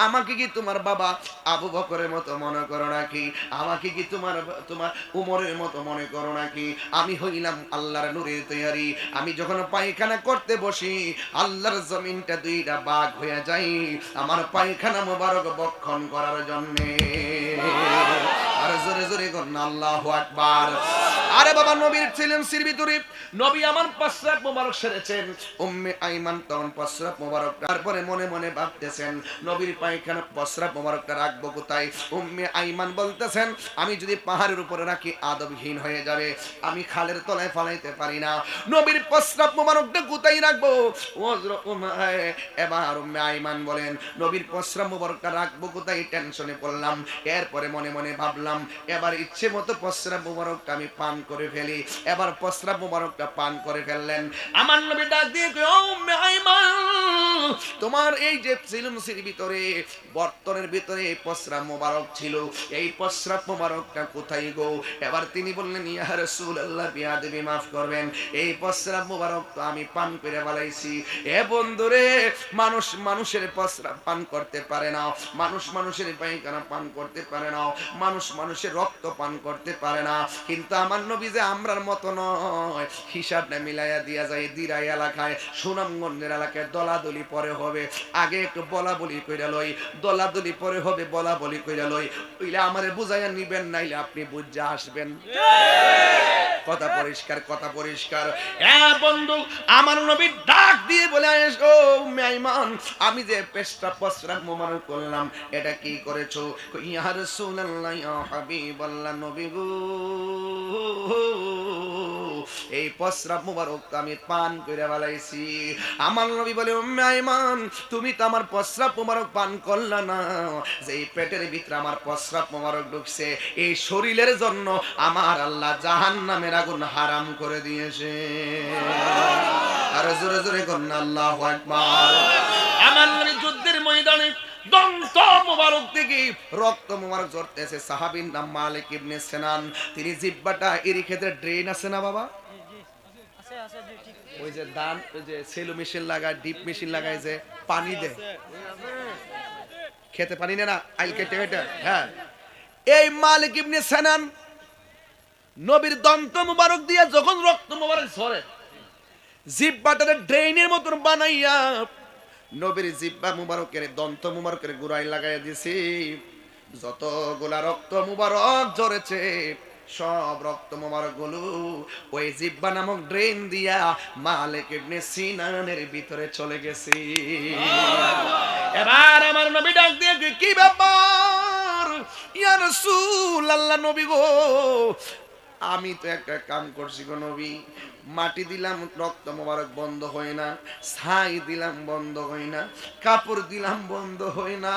S1: আমাকে কি তোমার বাবা আবু বকরের মতো মনে করো নাকি? আমাকে কি তোমার উমরের মতো মনে করো নাকি? আমি হইলাম আল্লাহর নূরের তৈরি। আমি যখন পায়খানা করতে বসি, আল্লাহর জমিনটা দুইটা ভাগ হয়ে যায় আমার পায়খানা মোবারক বক্ষণ করার জন্য। আর জোরে জোরে করুন আল্লাহু আকবার। আরে বাবা, নবীর ছিলেন সির ভিতরে, নবী আমার প্রস্রাব মোবারক সেরেছেন। উম্মে আইমান তখন প্রস্রাব মোবারক, তারপরে মনে মনে ভাবতেছেন নবীর পায়খানা প্রস্রাব মোবারকটা রাখবো কোথায়? উম্মে আইমান বলতেছেন, আমি যদি পাহাড়ের উপরে রাখি আদবহীন হয়ে যাবে, আমি খালের তলায় ফালাইতে পারি না, নবীর প্রস্রাব মোবারকটা কোথায় রাখবো? এবার উম্মে আইমান বলেন, নবীর প্রস্রাব মোবারকটা রাখবো কোথায়? টেনশনে পড়লাম। এরপরে মনে মনে ভাবলাম, এবার ইচ্ছে মতো প্রস্রাব মোবারকটা আমি পান করে ফেলি। এবার প্রস্রাব মোবারকটা পান করে ফেললেন। আমার নবী ডাক দিয়ে কয়, ও উম্মে আইমান, তোমার এই যে সিলুমসির ভিতরে, বর্তনের ভিতরে এই প্রস্রাব মোবারক ছিল, এই প্রস্রাব মোবারকটা কোথায় গো? এবার তিনি বললেন, ইয়া রাসূলুল্লাহ, বিয়াদবি মাফ করবেন, এই প্রস্রাব মোবারক তো আমি পান করে ফেলাইছি। এ বন্ধুরে, মানুষের প্রস্রাব পান করতে পারে না, মানুষের পায়খানা পান করতে পারে না, মানুষের রক্ত পান করতে পারে না, কিন্তু আমার নবী যে আমরার মতো নয়, হিসাবটা মিলাইয়া দিয়া যায়। দিরাই এলাকায়, সুনামগঞ্জের এলাকায় দলাদলি পরে হবে, আগে একটু বলা বলি কইরা লই, দলাদলি পরে হবে বলা বলি কইরা লই, ওইলে আমারে বুঝাইয়া নিবেন, নাইলে আপনি বুঝা আসবেন। কথা পরিষ্কার, কথা পরিষ্কার। বন্ধু, আমার নবী ডাক দিয়ে বলে, এসো উম্মে আইমান, আমি যে পেশরাব প্রস্রাব মোবারক করলাম, এটা কি করেছো? ইয়া রাসূলুল্লাহ, ইয়া হাবিবাল্লাহ, নবী গো, এই প্রস্রাব মোবারক আমি পান করে ফেলাইছি। আমার নবী বলে, উম্মে আইমান, তুমি তো আমার প্রস্রাব মোবারক পান করলা না, যে পেটের ভিতরে আমার প্রস্রাব মোবারক ঢুকছে, এই শরীরের জন্য আমার আল্লাহ জাহান্নামের আগুন হারাম করে দিয়েছে। আর জোরে জোরে করুন আল্লাহু আকবার। আমার নবী যুদ্ধের ময়দানে দন্ত মোবারক থেকে রক্ত মোবারক ঝরতেছে। সাহাবীর নাম মালিক ইবনে সিনান। তিনি জিহ্বাটা এর ক্ষেত্রে ড্রেন আছে না বাবা? ওই যে দান, ওই যে সেলো মেশিন লাগায়, ডিপ মেশিন লাগায়, যে পানি দেয়, খেতে পানি নেয় না, আইল কেটে কেটে। হ্যাঁ, এই মালিক ইবনে সিনান নবীর দন্ত মোবারক দিয়ে যখন রক্ত মোবারক ঝরে, জিহ্বাটারে ড্রেনের মতন বানাইয়া নবীর জিহ্বা মুবারকের দন্ত মুবারকের গুড়াই লাগাইয়া দিয়েছি। যতগুলা রক্ত মুবারক ঝরেছে, সব রক্ত মোবারক গুলো ওই জিহ্বা নামক ড্রেন দিয়া মালিক ইবনে সিনানের ভিতরে চলে গেছে। এবার আমার নবী ডাক দিয়ে, কি ব্যাপার ইয়া রাসূলুল্লাহ, নবী গো, আমি তো একটা কাম করছি গো নবী, মাটি দিলাম রক্ত মোবারক বন্ধ হয় না, ছাই দিলাম বন্ধ হয় না, কাপড় দিলাম বন্ধ হয় না।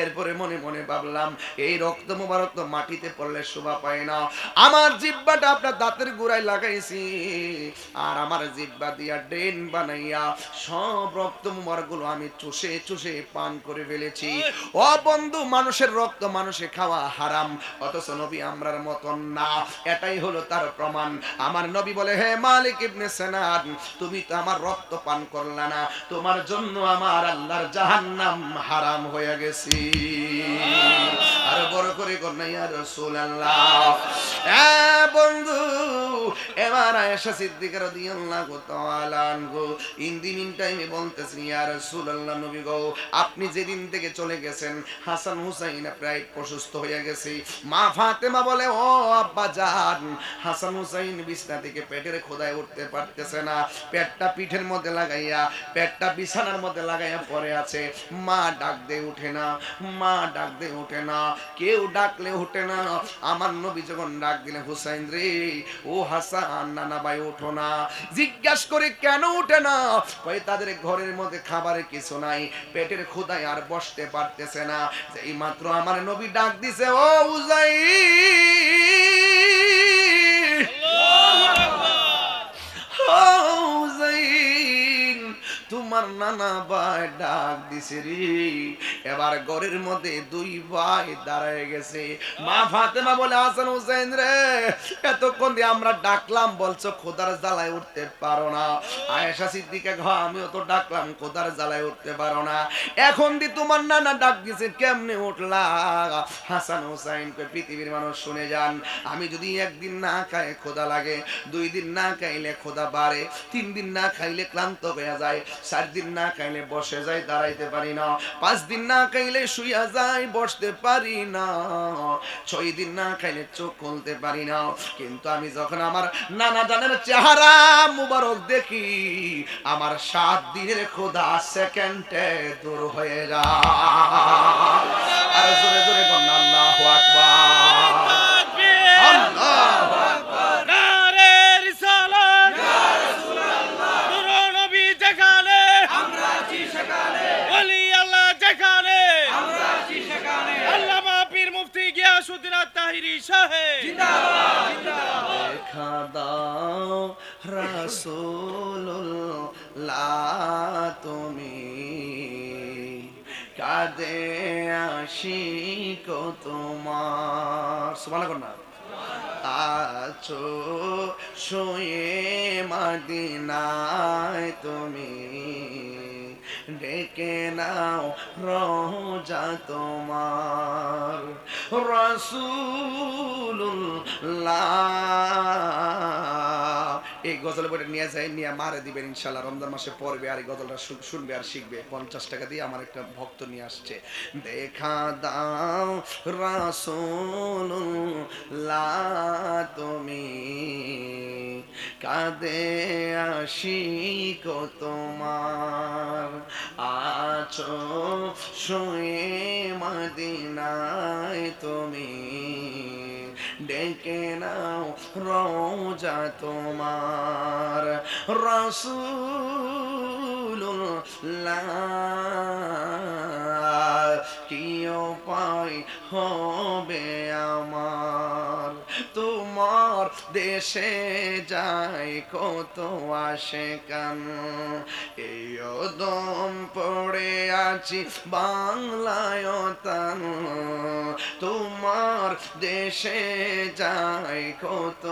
S1: এরপরে মনে মনে ভাবলাম, এই রক্ত মোবারক তো মাটিতে পড়লে শোভা পায় না, আমার জিহ্বাটা আপনার দাঁতের গোড়ায় লাগাইছি, আর আমার জিহ্বা দিয়া ড্রেন বানাইয়া সব রক্ত মোবারক গুলো আমি চুষে চুষে পান করে ফেলেছি। ও বন্ধু, মানুষের রক্ত মানুষে খাওয়া হারাম, অথচ নবী আমরার মতন না, এটাই হলো তার প্রমাণ। আমার নবী বলে, হে মালিক ইবনে সিনান, তুমি তো আমার রক্ত পান করলা না, তোমার জন্য আমার আল্লাহর জাহান্নাম হারাম হয়ে গেছে। আর বড় করে কর না, ইয়া রাসূলুল্লাহ। বন্ধু, এবার আয়েশা সিদ্দিকা রাদিয়াল্লাহু তাআলা আনহু ইন দি মিন টাইমে বলতেছেন, ইয়া রাসূলুল্লাহ, নবী গো, আপনি যেদিন থেকে চলে গেছেন হাসান হুসাইন প্রায় অসুস্থ হয়ে গেছে। মা ফাতেমা বলে, ও আব্বা জান, হাসান হুসাইন বিছনা থেকে পেটের খোদায় উঠতে পারতেছে না, পেটটা পিঠের মধ্যে লাগাইয়া, পেটটা বিছানার মধ্যে লাগাইয়া পড়ে আছে। মা ডাক দিয়ে উঠে না, মা ডাক দিয়ে উঠে না, কেউ ডাকলে উঠে না। আমার নবী যখন ডাক দিলে, হুসাইন রে, ও হাসান, নানা ভাই ওঠো না। জিজ্ঞাসা করে কেন উঠে না? কই তাদের ঘরের মধ্যে খাবারের কিছু নাই, পেটের ক্ষুধায় আর বসতে পারতেছে না। যেই মাত্র আমার নবী ডাক দিছে, ও উযাইর, ও উযাইর, তোমার নানা ভাই ডাক দিছে রে। এবার ঘরের মধ্যে দুই ভাই দাঁড়ায় গেছে। মা ফাতেমা বলে, হাসান হুসাইন রে, এতক্ষণ দিয়ে আমরা ডাকলাম, বলছো খোদার জ্বালায় উঠতে পারো না। আয়েশা সিদ্দিকা, আমিও তো ডাকলাম, খোদার জ্বালায় উঠতে পারো না, এখন দি তোমার নানা ডাক দিছে, কেমনে উঠলা? হাসান হুসাইন কই, পৃথিবীর মানুষ শুনে যান, আমি যদি একদিন না খাই খোদা লাগে, 2 দিন না খাইলে খোদা বাড়ে, 3 দিন না খাইলে ক্লান্ত হয়ে যায়, 4 দিন না খাইলে বসে যায়, দাঁড়াইতে পারি না, 5 দিন না খাইলে শুইয়া যায়, বসতে পারি না, 6 দিন না খাইলে চোখ খুলতে পারি না। কিন্তু আমি যখন আমার নানা জানের চেহারা মুবারক দেখি, আমার 7 দিনের খোদা সেকেন্ডে দূর হয়ে যায়। আর জোরে জোরে বলুন আল্লাহু আকবার, আল্লাহু আকবার।
S2: নারে রিসালাত, ইয়া রাসূলুল্লাহ, নূর নবী যেখানে আমরা আছি সেখানে, ওলি আল্লাহ যেখানে আমরা আছি সেখানে, আল্লামা পীর মুফতি গিয়াসউদ্দিন আত-তাহিরি সাহেব জিন্দাবাদ, জিন্দাবাদ।
S1: দেখা দাও রাসূলুল্লাহ, তুমি কাঁদে আশিক তোমার, সুবহানাল্লাহ না, আছো শুয়ে মদিনায় তুমি, ডেকে নাও রোজা তোমার, রাসূলুল্লাহ। এই গজলের বইটা নিয়ে যাই, নিয়ে মারে দিবেন ইনশাআল্লাহ, রমজান মাসে পড়বে আর এই গজলটা শুনবে আর শিখবে। 50 টাকা দিয়ে আমার একটা ভক্ত নিয়ে আসছে। দেখা দাও রাসূলুল্লাহ, তুমি কাঁদে আশিক তোমার, আছো শুয়ে মদিনায় তুমি, ডেকে নাও রোজা তোমার, রাসূলুল্লাহ। কি উপায় হবে আমার, তোমার দেশে যায় কত আশিকান, এই দম পড়ে আছি বাংলায় তান, তোমার দেশে যায় কত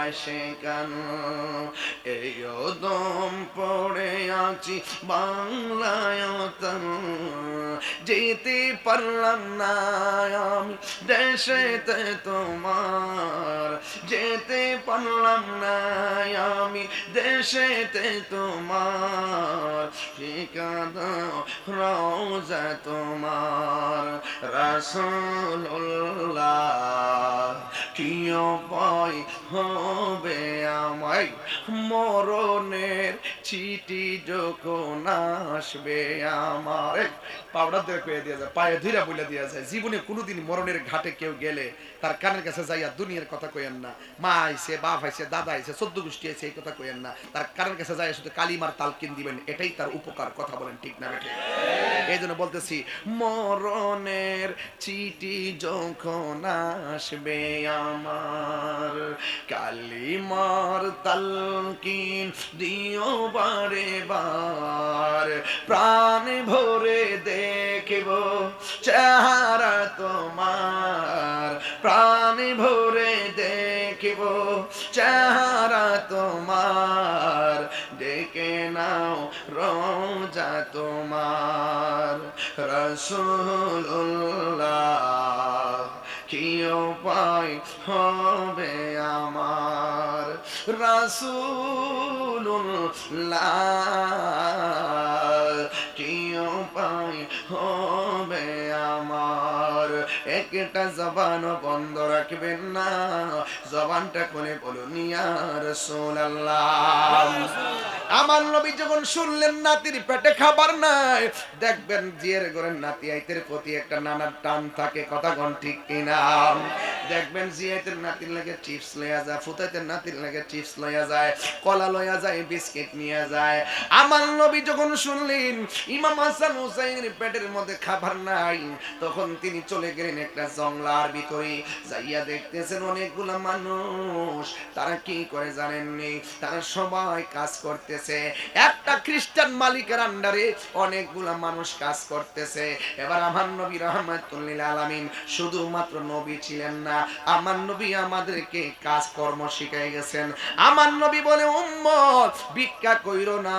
S1: আশিকান, এই দম পড়ে আছি বাংলায় তান, যেতে পারলাম না আমি দেশেতে তোমার, যেতে পারলাম না আমি দেশেতে তোমার, ঠিকানা রওজা তোমার, রাসূলুল্লাহ। কি উপায় হবে আমায়, মরণের চিঠি যখন আসবে আমার, পাউডার দিয়ে কয়ে দিয়ে যায়, পায়ে ধুইরা বলে দিয়ে যায়, জীবনে কোনোদিন মরণের ঘাটে কেউ গেলে তার কানের কাছে যাইয়া দুনিয়ার কথা কইেন না, মা আইছে, বাপ আইছে, দাদা আইছে, 14 গোষ্ঠী আইছে, এই কথা কইেন না, তার কানের কাছে যাইয়া শুধু কালিমার তালকিন দিবেন, এটাই তার উপকার। কথা বলেন ঠিক না বেঠে? এই জন্য বলতেছি, মরণের চিঠি যখন আসবে আমার, কালিমার তালকিন দিও বারে বার, প্রাণ ভরে দেখব চেহারা তোমার, প্রাণ ভরে দেখব চেহারা তোমার, ডেকে নাও রোজা তোমার, রাসূলুল্লাহ। কি উপায় হবে আমার, রাসূলুল্লাহ কি উপায় হবে আমার, একটা জবান বন্ধ রাখবেন না, জবানটা খুলে বলুন ইয়া রাসূলুল্লাহ। আমার নবী যখন শুনলেন নাতির পেটে খাবার নাই, দেখবেন জিয়ের ঘরের নাতি আইতের প্রতি একটা নানার টান থাকে, কথা কোন ঠিক কিনা? দেখবেন জিয়াইতের নাতির লাগে চিপস লইয়া যায়, ফুতাইতের নাতির লাগে চিপস লইয়া যায়, কলা লইয়া যায়, বিস্কিট নিয়ে যায়। আমার নবী যখন শুনলেন ইমাম হাসান হুসাইনের পেটের মধ্যে খাবার নাই, তখন তিনি চলে গেলেন একটা জঙ্গলার ভিতরে, যাইয়া দেখতেছেন অনেকগুলা মানুষ, তারা কি করে জানেননি? তারা সবাই কাজ করতেছে, একটা খ্রিস্টান মালিকের আন্ডারে অনেকগুলা মানুষ কাজ করতেছে। এবার আমার নবী রাহমাতুল লিল আলামিন শুধুমাত্র নবী ছিলেন না, আমার নবী আমাদেরকে কাজ কর্ম শিখাই গেছেন। আমার নবী বলে উম্মত ভিক্ষা কইরো না,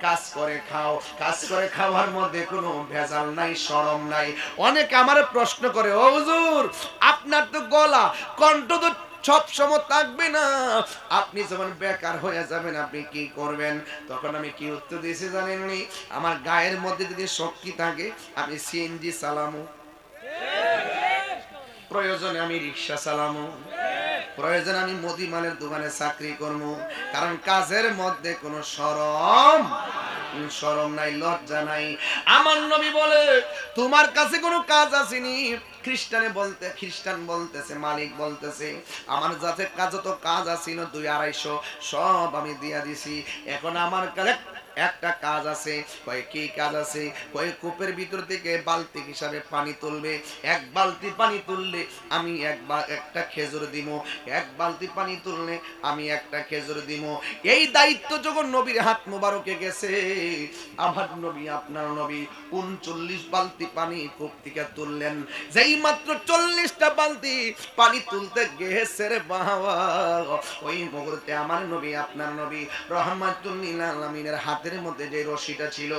S1: কাজ করে খাও, কাজ করে খাওয়ার মধ্যে কোনো ভেজাল নাই, শরম নাই। অনেকে আমার প্রশ্ন করে, ও হুজুর আপনার তো গলা কণ্ঠ তো সব সময় থাকবে না, আপনি যখন বেকার হয়ে যাবেন আপনি কি করবেন? তখন আমি কি উত্তর দিয়েছি জানেননি? আমার গায়ের মধ্যে যদি শক্তি থাকে আমি সিএনজি চালামু, প্রয়োজনে আমি রিক্সা চালামু, প্রয়োজনে আমি মুদিমালের দোকানে চাকরি করবো, কারণ কাজের মধ্যে কোনো শরম নাই, লজ্জা নাই। আমার নবী বলে তোমার কাছে কোনো কাজ আসেনি। খ্রিস্টান বলতেছে, মালিক বলতেছে আমার যাতে কাজ আসিল 200-250 সব আমি দিয়া দিছি, এখন আমার কাছে একটা কাজ আছে। কয় কি কাজ আছে? কয় কূপের ভিতর থেকে বালতি হিসাবে পানি তুলবে, এক বালতি পানি তুললে আমি একটা খেজুর দিব, এক বালতি পানি তুললে আমি একটা খেজুর দিব। এই দায়িত্ব যখন নবীর হাত মোবারকে গেছে, আমার নবী আপনার নবী 39 বালতি পানি কূপ থেকে তুললেন। যেই মাত্র 40টা বালতি পানি তুলতে গেছে রে বাবা, ওই মুহূর্তে আমার নবী আপনার নবী রাহমাতুল লিল আলামিনের হাতের মধ্যে যে রশিটা ছিল,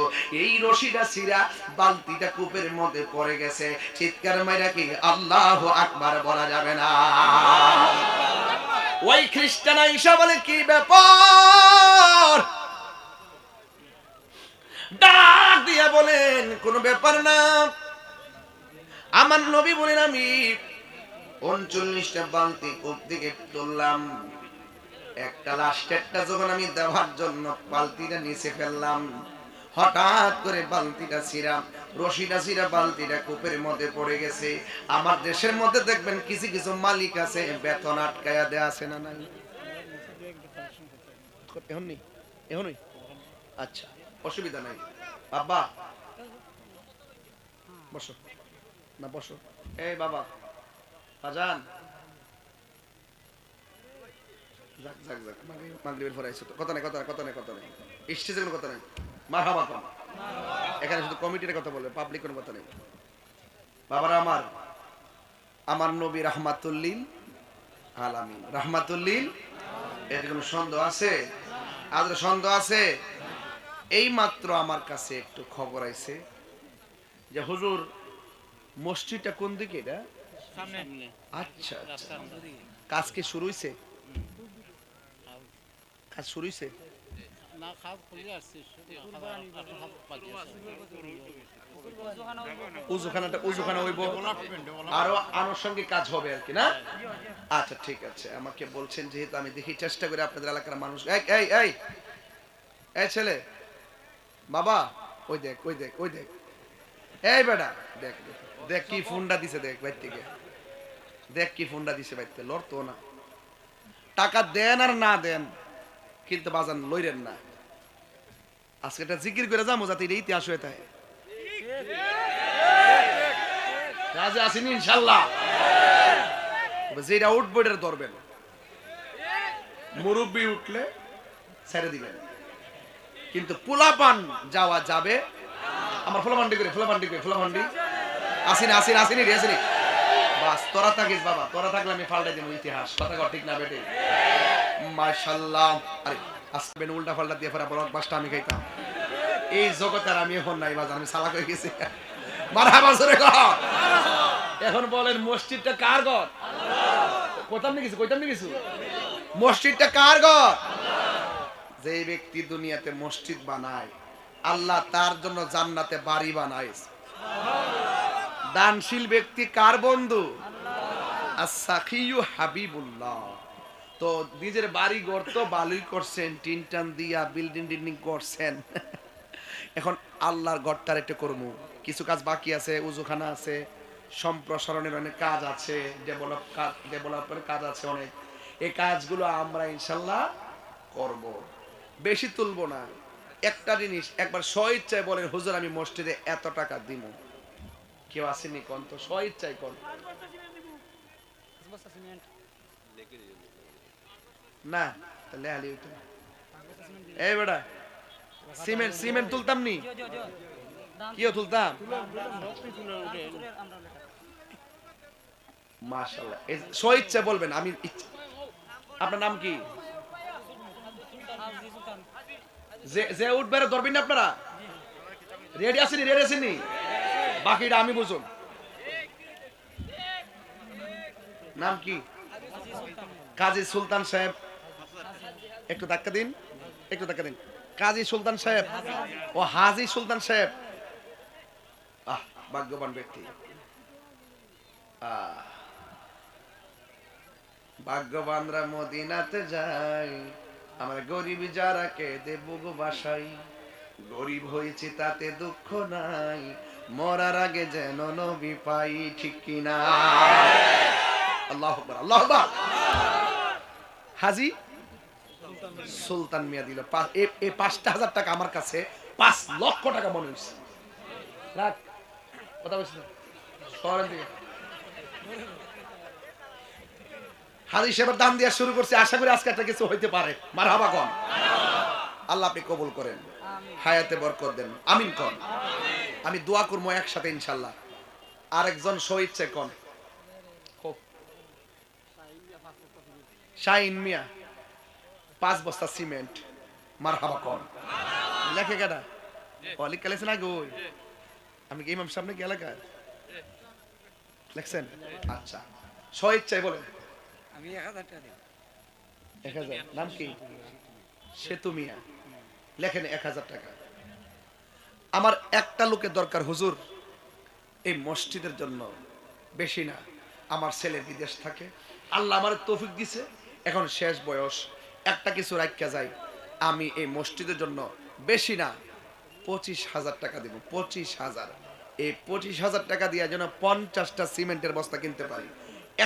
S1: এই রশিটা ছিঁড়া বালতিটা কূপের মধ্যে পড়ে গেছে। চিৎকার মাইরা কি আল্লাহু আকবার বলা যাবে না? ওই খ্রিস্টান আইসা বলে কি ব্যাপার, ডাক দিয়া বলেন কোন ব্যাপার না। আমার নবী বলেন আমি 39টা বালতি কূপ থেকে তুললাম, একটা লাস্টেরটা যখন আমি দেওয়ার জন্য বালতিটা নিচে ফেললাম, হঠাৎ করে বালতিটা ছিঁড়া, রশিটা ছিঁড়া বালতিটা কূপের মধ্যে পড়ে গেছে। আমার দেশের মধ্যে দেখবেন কিছু কিছু মালিক আছে বেতন আটকায়া দেয়া আছে না নাই? এখনই আচ্ছা, অসুবিধা নাই বাবা, বসো না বসো। এই বাবা বাজান, মাগরিবের পরে আইছো তো, কথা নাই স্টেজে কোনো কথা নাই, মারহাবা কম, এখানে শুধু কমিটির কথা বলবে, পাবলিক কোনো কথা নেই। বাবারা আমার নবী রাহমাতুল লিল আলামিন, রাহমাতুল লিল, এর কোনো সন্দেহ আছে? আদর সন্দেহ আছে? এই মাত্র আমার কাছে একটু খবর আইছে যে হুজুর মসজিদটা কোন দিকে? এটা সামনে। আচ্ছা আচ্ছা, কাজ কি শুরু হইছে? কাজ শুরু হইছে না? কাজ খুলে আসছে, উজুখানা হইব, আরো আনুষঙ্গিক কাজ হবে আর কি না? আচ্ছা ঠিক আছে, আমাকে বলছেন যেহেতু আমি দেখি চেষ্টা করে আপনাদের এলাকার মানুষ। এই ছেলে বাবা, ওই দেখ এই বেটা দেখ দেখ কি ফোনটা দিছে, দেখ বাইর থেকে দেখ কি ফোনটা দিছে বাইর থেকে, লড়তো না। টাকা দেন আর না দেন কিন্তু বাজান লইরেন না। আজকে এটা জিকির করে যাবো যাতে এটা ইতিহাস হয়ে থাকে। রাজা আসেনি ইনশাল্লাহ, যেটা উঠবো এটা ধরবেন, মুরব্বী উঠলে ছেড়ে দিবেন, কিন্তু পোলাপান যাওয়া যাবে। আমার ফোলাপান্ডি আসেনি বাস, তোরা থাকিস বাবা, তোরা থাকলে আমি পাল্টাই দিব ইতিহাস, কথা ঠিক না বেটে? মাশাআল্লাহ। আরে আসবেন উল্টা পাল্টা দিয়ে ফেরা বড় বাসটা আমি খাইতাম, এই জগতের আমি এখন নাই বাজার, আমি সালাক হয়ে গেছি। মারহাবা জোরে কর। এখন বলেন মসজিদটা কার ঘর? কইতাম না কিছু মসজিদটা কার ঘর? যে ব্যক্তি দুনিয়াতে মসজিদ বানায় আল্লাহ তার জন্য জান্নাতে বাড়ি বানায়। দানশীল ব্যক্তি কার বন্ধু? as-sakhiyu হাবিবুল্লাহ। তো নিজের বাড়ি ঘর তো বালুই করছেন, টিন টান দিয়া বিল্ডিং টিল্ডিং করছেন, এখন আল্লাহর ঘরটার একটু করবো। কিছু কাজ বাকি আছে, উজুখানা আছে, সম্প্রসারণের অনেক কাজ আছে, ডেভেলপের কাজ আছে অনেক। এই কাজগুলো আমরা ইনশাল্লাহ করব, বেশি তুলবো না। একটা জিনিস একবার স্বইচ্ছায় বলেন, হুজুর আমি মসজিদে এত টাকা দিব। কেউ আসেনি কোন? তো স্বইচ্ছায় কোন না, তাহলে আলি ওইটা। এই বেটা সিমেন্ট সিমেন্ট তুলতাম নি, কিও তুলতাম। মাশাআল্লাহ, স্বইচ্ছা বলবেন আমি। আপনার নাম কি? যে উঠবে ধরবেন না আপনারা? রেডি আসেনি? রেডি আসেনি? বাকিটা আমি বুঝুন। নাম কি? কাজী সুলতান সাহেব। একটু ধাক্কা দিন, একটু ধাক্কা দিন। কাজী সুলতান সাহেব ও হাজী সুলতান সাহেব, আহ ভাগ্যবান ব্যক্তি। ভাগ্যবানরা মদিনাতে যায়, আমার গরিব যারা কেঁদে বুক বাসাই। গরিব হয়েছি তাতে দুঃখ নাই, মরার আগে যেন নবী পাই, ঠিক কিনা? আল্লাহু আকবার, আল্লাহু আকবার। হাজী সুলতান মিয়া দিল এই ৫,০০০ টাকা, আমার কাছে ৫ লক্ষ টাকা মনে হয়েছে। রাখ, কথা বলছি না, শহরের দিকে। হাজী সাহেবের দাম দেওয়া শুরু করছে, আশা করি আজকে একটা কিছু হইতে পারে। মারহাবা কোন। আল্লাহ আপনি কবুল করেন, হায়াতে বরকত দেন, আমিন কোন। আমি দোয়া করবো একসাথে ইনশাল্লাহ। আরেকজন স্বইচ্ছে কোন? শাহিন মিয়া ৫ বস্তা সিমেন্ট, মারহাবা কোন। লেখে কেডা? অলিক কালেছেন আগে ওই, আমি কি ইমাম সামনে কি এলাকায় লেখছেন? আচ্ছা, স্বইচ্ছায় বলেন।
S3: আমি ১,০০০ টাকা দিই।
S1: ১,০০০। নাম কি? সেতু মিয়া। লেখেন ১,০০০ টাকা। আমার একটা লোকের দরকার হুজুর এই মসজিদের জন্য, বেশি না। আমার ছেলে বিদেশ থাকে, আল্লাহ আমার তৌফিক দিছে, এখন শেষ বয়স, একটা কিছু রাখা যায়। আমি এই মসজিদের জন্য বেশি না ২৫,০০০ টাকা দিব। ২৫,০০০। এই ২৫,০০০ টাকা দিয়ে যেন ৫০টা সিমেন্টের বস্তা কিনতে পারি।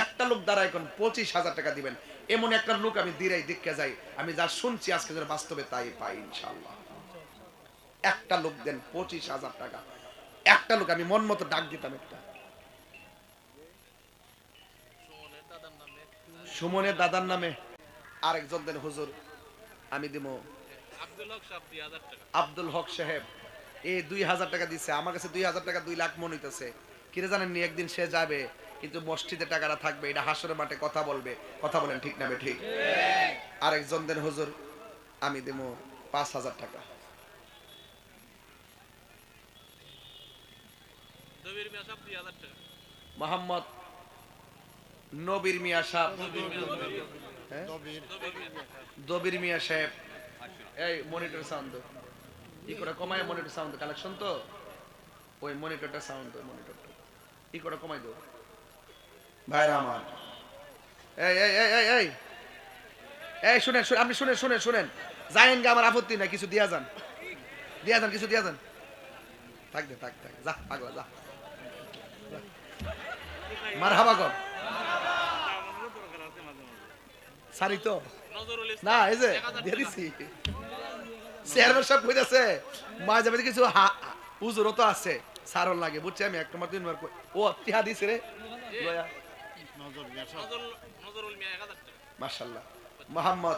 S1: একটা লোক দ্বারা এখন ২৫,০০০ টাকা দিবেন, এমন একটা লোক আমি দিরাই দেখে যাই, আমি যা শুনছি আজকে যেন বাস্তবে তাই পাই ইনশাআল্লাহ। একটা লোক দেন ২৫,০০০ টাকা। একটা লোক আমি মন মতো ডাক দিতাম। একটা সুমনের দাদার নামে। আরেকজন দেন হুজুর, আমি দিব আব্দুল হক সাহেব। এই ২,০০০ টাকা দিচ্ছে আমার কাছে। ২,০০০ টাকা 2 লাখ মন হইতেছে। কিরে জানেননি, একদিন সে যাবে কিন্তু মসজিদে টাকাটা থাকবে, এটা হাসরের মাঠে কথা বলবে। কথা বলেন ঠিক না বে ঠিক? আরেকজন দেন হুজুর, আমি দেব ৫,০০০ টাকা। মোহাম্মদ নবীর মিয়া সাহেব, দবির মিয়া সাহেব। এই মনিটর সাউন্ড ই করে কমায়, মনিটর সাউন্ড কালেকশন তো ওই মনিটরটা সাউন্ড, ওই মনিটরটা ই করে কমাই দাও ভাইরা আমার। এই এই এই এই এই এই শুনেন, আপনি শুনেন শুনেন শুনেন, যায়েন গা, আমার আপত্তি নাই, কিছু দিয়া যান, দিয়া যান, কিছু দিয়া যান। থাক দে, থাক থাক, যা আগো যা। মারহাবা কর সারি তো না, এই যে দিয়ে দিছি। চেয়ারম্যান সাহেব কইতাছে মা যাবে কিছু হুজুরও তো আছে, সারল লাগে, বুঝছি আমি। একটা মাত্র ও তিহা দিছে রে মাশাআল্লাহ। মোহাম্মদ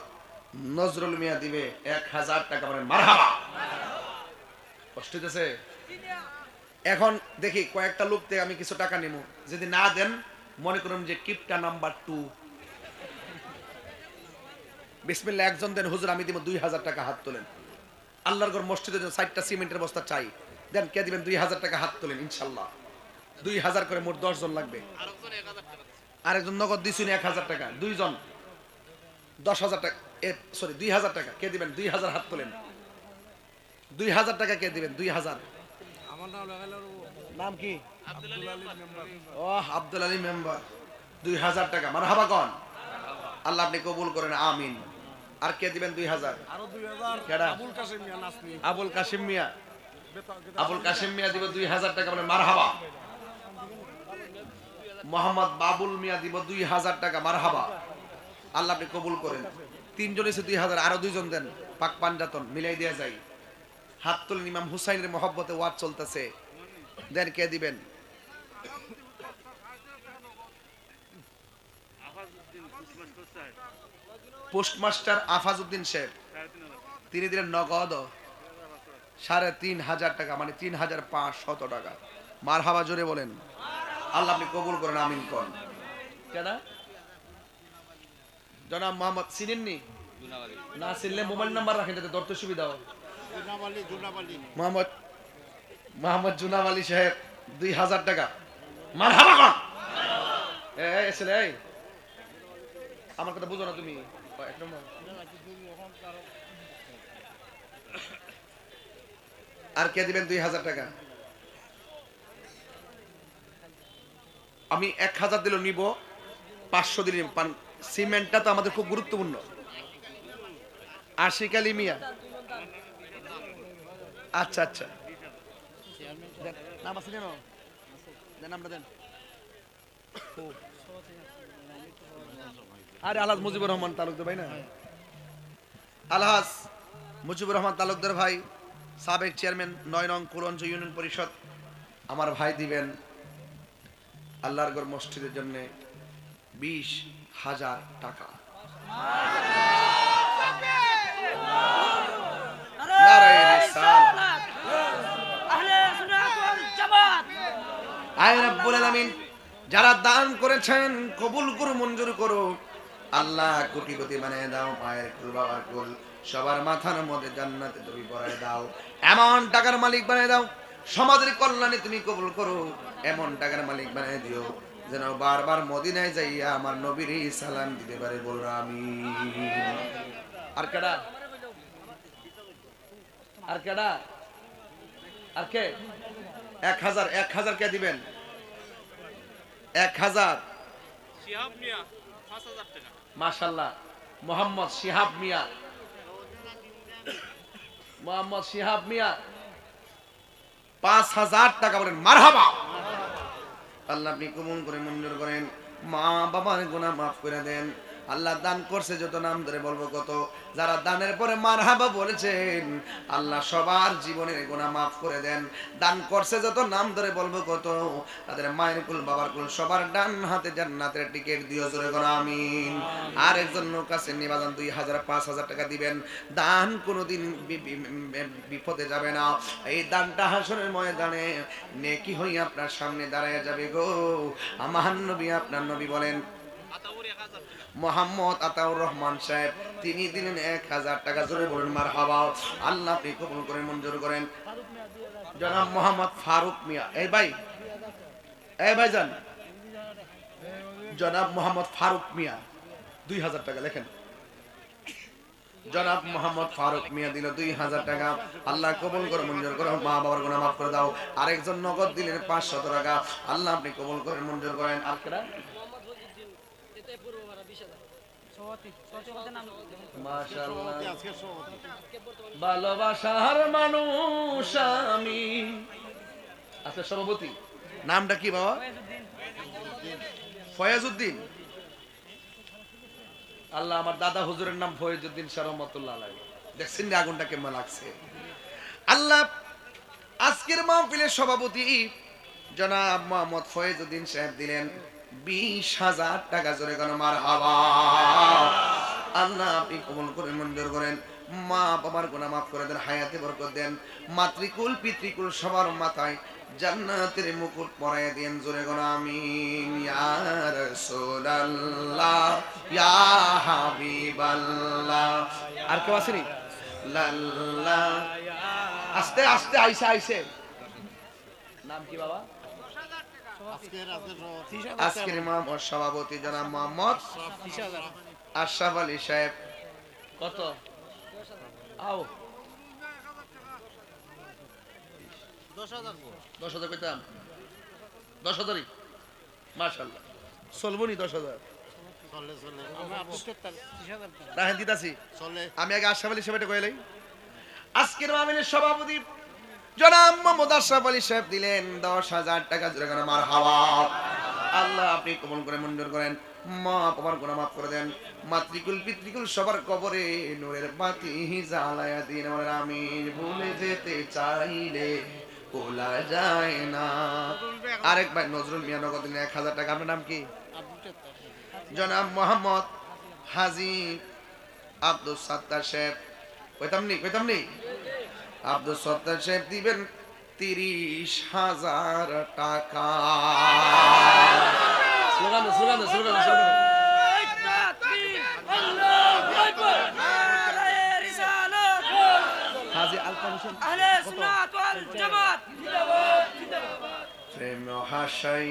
S1: নজরুল মিয়া দিবে ১,০০০ টাকা। মানে মারহাবা, কষ্ট হইতেছে। এখন দেখি কয়েকটা লোক থেকে আমি কিছু টাকা নিব, যদি না দেন মনে করুন যে কিপটা নাম্বার 2। বিসমিল্লাহ। একজন দেন হুজুর আমি দিব ২,০০০ টাকা, হাত তোলেন। আল্লাহর ঘর মসজিদের জন্য ৬০টা সিমেন্টের বস্তা চাই, দেন কে দিবেন? ২,০০০ টাকা, হাত তোলেন ইনশাআল্লাহ। ২,০০০ করে মোট ১০ জন লাগবে। আরেকজন নগদ দিছুন ১,০০০ টাকা, 2 জন। 10,000 টাকা, সরি 2,000 টাকা কে দিবেন? 2,000 হাত তোলেন। 2,000 টাকা কে দিবেন? 2,000।
S3: আমার নাম লাগাইলো
S1: নাম কি?
S3: আব্দুল আলী মেম্বার।
S1: ও আব্দুল আলী মেম্বার। 2,000 টাকা। মারহাবা কোন? আল্লাহ আপনি কবুল করেন, আমিন। আর কে দিবেন 2,000?
S3: আরো 2000
S1: কেডা?
S3: আবুল কাসেম মিয়া নাসনি।
S1: আবুল কাশিম মিয়া। আবুল কাশিম মিয়া দিব 2,000 টাকা, বলে মারহাবা। মোহাম্মদ বাবুল মিয়া দিব 2,000 টাকা, মারহাবা। আল্লাহ আপনি কবুল করেন। তিনজন এসে 2,000, আরো দুইজন দেন, পাক পাঞ্জাতন মিলাই দেয়া যায়। হাত তুলেন, ইমাম হুসাইনের মহব্বতে ওয়াজ চলতেছে, দেন কে দিবেন? পোস্টমাস্টার আফাজউদ্দিন সাহেব, তিনি দিলেন নগদ 3,500 টাকা, মানে 3,500 টাকা। মারহাবা জোরে বলেন। আল্লাহ আপনি কবুল করেন, আমিন কোন? কেডা? জনাব মোহাম্মদ, চিনেননি? না চিনলে মোবাইল নাম্বার রাখেন, যাতে ধরতে সুবিধা হয়। মোহাম্মদ জুনাব আলী সাহেব 2,000 টাকা। মারহাবা কোন? এই ছেলে, এই আমার কথা বুঝো না তুমি? এক নম্বর। আর কে দিবেন 2,000 টাকা? আমি 1,000 দিল নিব, 500 দিলে পান। সিমেন্টটা তো আমাদের খুব গুরুত্বপূর্ণ। আশিক আলী মিয়া, আচ্ছা আচ্ছা, দেন নাম আছে কেন? দেন নামটা দেন। আরে আলহাজ মুজিবুর রহমান তালুকদার ভাই না? আলহাজ মুজিবুর রহমান তালুকদার ভাই, সাবেক চেয়ারম্যান 9 নং কুলঞ্চ ইউনিয়ন পরিষদ, আমার ভাই দিবেন আল্লাহর ঘর মসজিদের জন্য 20,000 টাকা। নারায়ে রিসালাত। আয় রাব্বুল আলামিন, যারা দান করেছেন কবুল করো, মঞ্জুর করো। আল্লাহ কোটি কোটি বানিয়ে দাও, পায়ের কুল বাবার কুল সবার মাথার মধ্যে জান্নাতে তুমি পরায় দাও। এমন টাকার মালিক বানিয়ে দাও, সমাজের কল্যাণে তুমি কবুল করো। এমন টাকার মালিক বানিয়ে দিও যেন বারবার মদিনায় যাইয়া আমার নবীর সালাম দিতে পারে, বলো আমিন। আর কেডা? আর কেডা? আর কে? 1,000 কে দিবেন? 1,000।
S2: শিহাব মিয়া 5,000 টাকা।
S1: মাশাআল্লাহ। মোহাম্মদ শিহাব মিয়া, মোহাম্মদ শিহাব মিয়া 5,000 টাকা, বলেন মারহাবা। আল্লাহ আপনি কবুল করে মঞ্জুর করেন। মা বাবার গুনাহ মাফ করে দেন। আল্লাহ দান করছে যত, নাম ধরে বলবো কত। যারা দানের পরে মারহাবা বলেছেন, আল্লাহ সবার জীবনের গুনাহ মাফ করে দেন। দান করছে যত, নাম ধরে বলবো কত। তাদের মায়ের কুল বাবার কুল সবার ডান হাতে জান্নাতের টিকিট দিও, জোরে করো আমিন। আর একজন নৌকা শ্রেণী বাজান 2,000 5,000 টাকা দিবেন। দান কোনোদিন বিপদে যাবে না। এই দানটা হাসরের ময়দানে নেকি হই আপনার সামনে দাঁড়ায় যাবে গো। আমার নবী, আপনার নবী বলেন, মোহাম্মদ আতাউর রহমান সাহেব, তিনি দিলেন 1,000 টাকা, জোরে বলেন মারহাবা। আল্লাহ আপনি কবুল করেন, মঞ্জুর করেন। জনাব মোহাম্মদ ফারুক মিয়া, এই ভাই, এই ভাইজান, জনাব মোহাম্মদ ফারুক মিয়া 2,000 টাকা লেখেন। জনাব মোহাম্মদ ফারুক মিয়া দিল 2,000 টাকা। আল্লাহ কবুল করে, মঞ্জুর করো। মা বাবার গুনাহ মাফ করে দাও। আরেকজন নগদ দিলেন 500 টাকা। আল্লাহ আপনি কবুল করেন, মঞ্জুর করেন। আর কেডা? মাশাআল্লাহ, ভালোবাসার মানুষ আমি। আচ্ছা, সভাপতি নামটা কি বাবা? ফয়াজউদ্দিন। আল্লাহ, আমার দাদা হুজুরের নাম ফয়াজউদ্দিন শাহ রহমাতুল্লাহ আলাইহি। দেখছেন না আগুনটা কেমন লাগছে? আল্লাহ, আজকের মাহফিলের সভাপতি জনাব মোহাম্মদ ফয়াজউদ্দিন সাহেব দিলেন 20,000 টাকা, জোরে কোন মারহাবা। আল্লাহ আপনি কবুল করেন, মঞ্জুর করেন। মা বাবার গুনাহ মাফ করে দেন, হায়াতে বরকত দেন। মাতৃকুল পিতৃকুল সবার মাথায় জান্নাতের মুকুট পরায় দেন, জোরে কোন আমিন। ইয়া রাসূলুল্লাহ, ইয়া হাবিবাল্লাহ। আর কেউ আসেনি? লাল্লাহ, আস্তে আস্তে আইসা আইসে। নাম কি বাবা? আজকের সভাপতি জনাব মোহাম্মদ আশরাফ আলী সাহেব কত আও 10,000 কইতাম 10,000 মাশাআল্লাহ চলবনি 10,000 রাহেন দিতাছি আমি আগে আশরাফ আলী সাহেবটা কইলাই আজকের মাহফিলের সভাপতি জনাব মোহাম্মদ আশরাফ আলী সাহেব দিলেন 10,000 টাকা জোরে করে মারহাবা আল্লাহ আপনি কবুল করে মঞ্জুর করেন মা বাবার গুনাহ মাফ করে দেন মাতৃকুল পিতৃকুল সবার কবরে নূরের বাতি জ্বালায়া দিন আমিন ভুলে যেতে চাইলে ভোলা যায় না আরেক ভাই নজরুল মিয়া নগদ দিলেন 1,000 টাকা আপনার নাম কি জনাব মোহাম্মদ হাজী আব্দুল সাত্তার সাহেব কইতাম নি আব্দুল সত্তার সাহেব দিবেন 30,000 টাকা স্লোগান হাজী আলতাফ হোসেন প্রেম হাসাই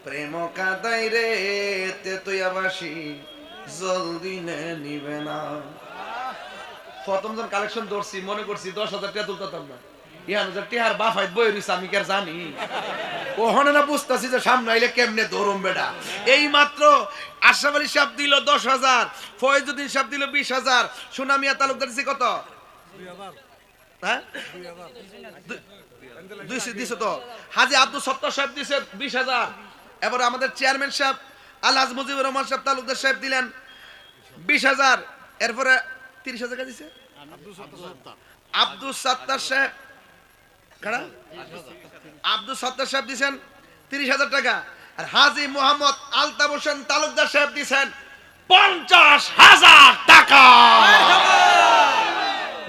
S1: প্রেম কাদাই রে তে তুই আবাসি জলদি নিবে না প্রথম জন কালেকশন ধরছি মনে করছি 10,000 টাকা তুলতাম না ইয়ানুজার টিহার বাফাইত বই রইছে আমি কি আর জানি ওহনে না বুঝতাছি যে সামনে আইলে কেমনে ধরুম বেটা এই মাত্র আশরাফ আলী সাহেব দিল 10,000 ফয়জুদ্দিন সাহেব দিল 20,000 সুনামিয়া তালুকদার দিছে কত
S3: 2,000
S1: হ্যাঁ 200 তো হাজী আব্দুল সত্তার সাহেব দিছে 20,000 এবারে আমাদের চেয়ারম্যান সাহেব আলহাজ মুজিবুর রহমান সাহেব তালুকদার সাহেব দিলেন 20,000 এরপরে 30,000 টাকা দিছে আব্দুল সত্তার সাহেব কারা আব্দুল সত্তার সাহেব দিবেন 30,000 টাকা আর হাজী মোহাম্মদ আলতাফ হোসেন তালুকদার সাহেব দিবেন 50,000 টাকা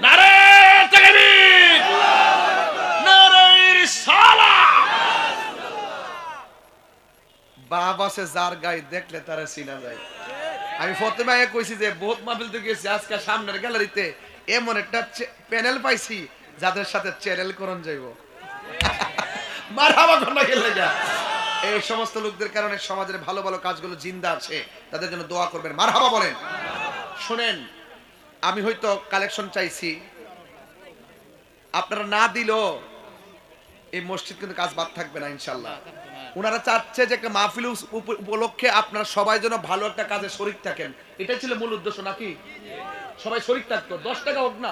S1: নারে তাকবীর নারে রিসালাত বাবা সে যার গায়ে দেখলে তারা চিনা যায় আমি ফতেমায়ে কইছি যে বহুত মাহফিল তো গেছি আজকে সামনের গ্যালারিতে এমন একটা প্যানেল পাইছি যাদের সাথে চ্যানেল করন যাইব মারহাবা কোন গেলে যা এই সমস্ত লোকদের কারণে সমাজের ভালো ভালো কাজগুলো জিন্দা আছে তাদের জন্য দোয়া করবেন মারহাবা বলেন শুনেন আমি হয়তো কালেকশন চাইছি আপনারা না দিলেও এই মসজিদ কিন্তু কাজ বাদ থাকবে না ইনশাআল্লাহ ওনারা চাচ্ছে যে একটা মাহফিল উপলক্ষে আপনারা সবাই যেন ভালো একটা কাজে শরীক থাকেন এটাই ছিল মূল উদ্দেশ্য নাকি সবাই শরীক থাকতো 10 টাকা হোক না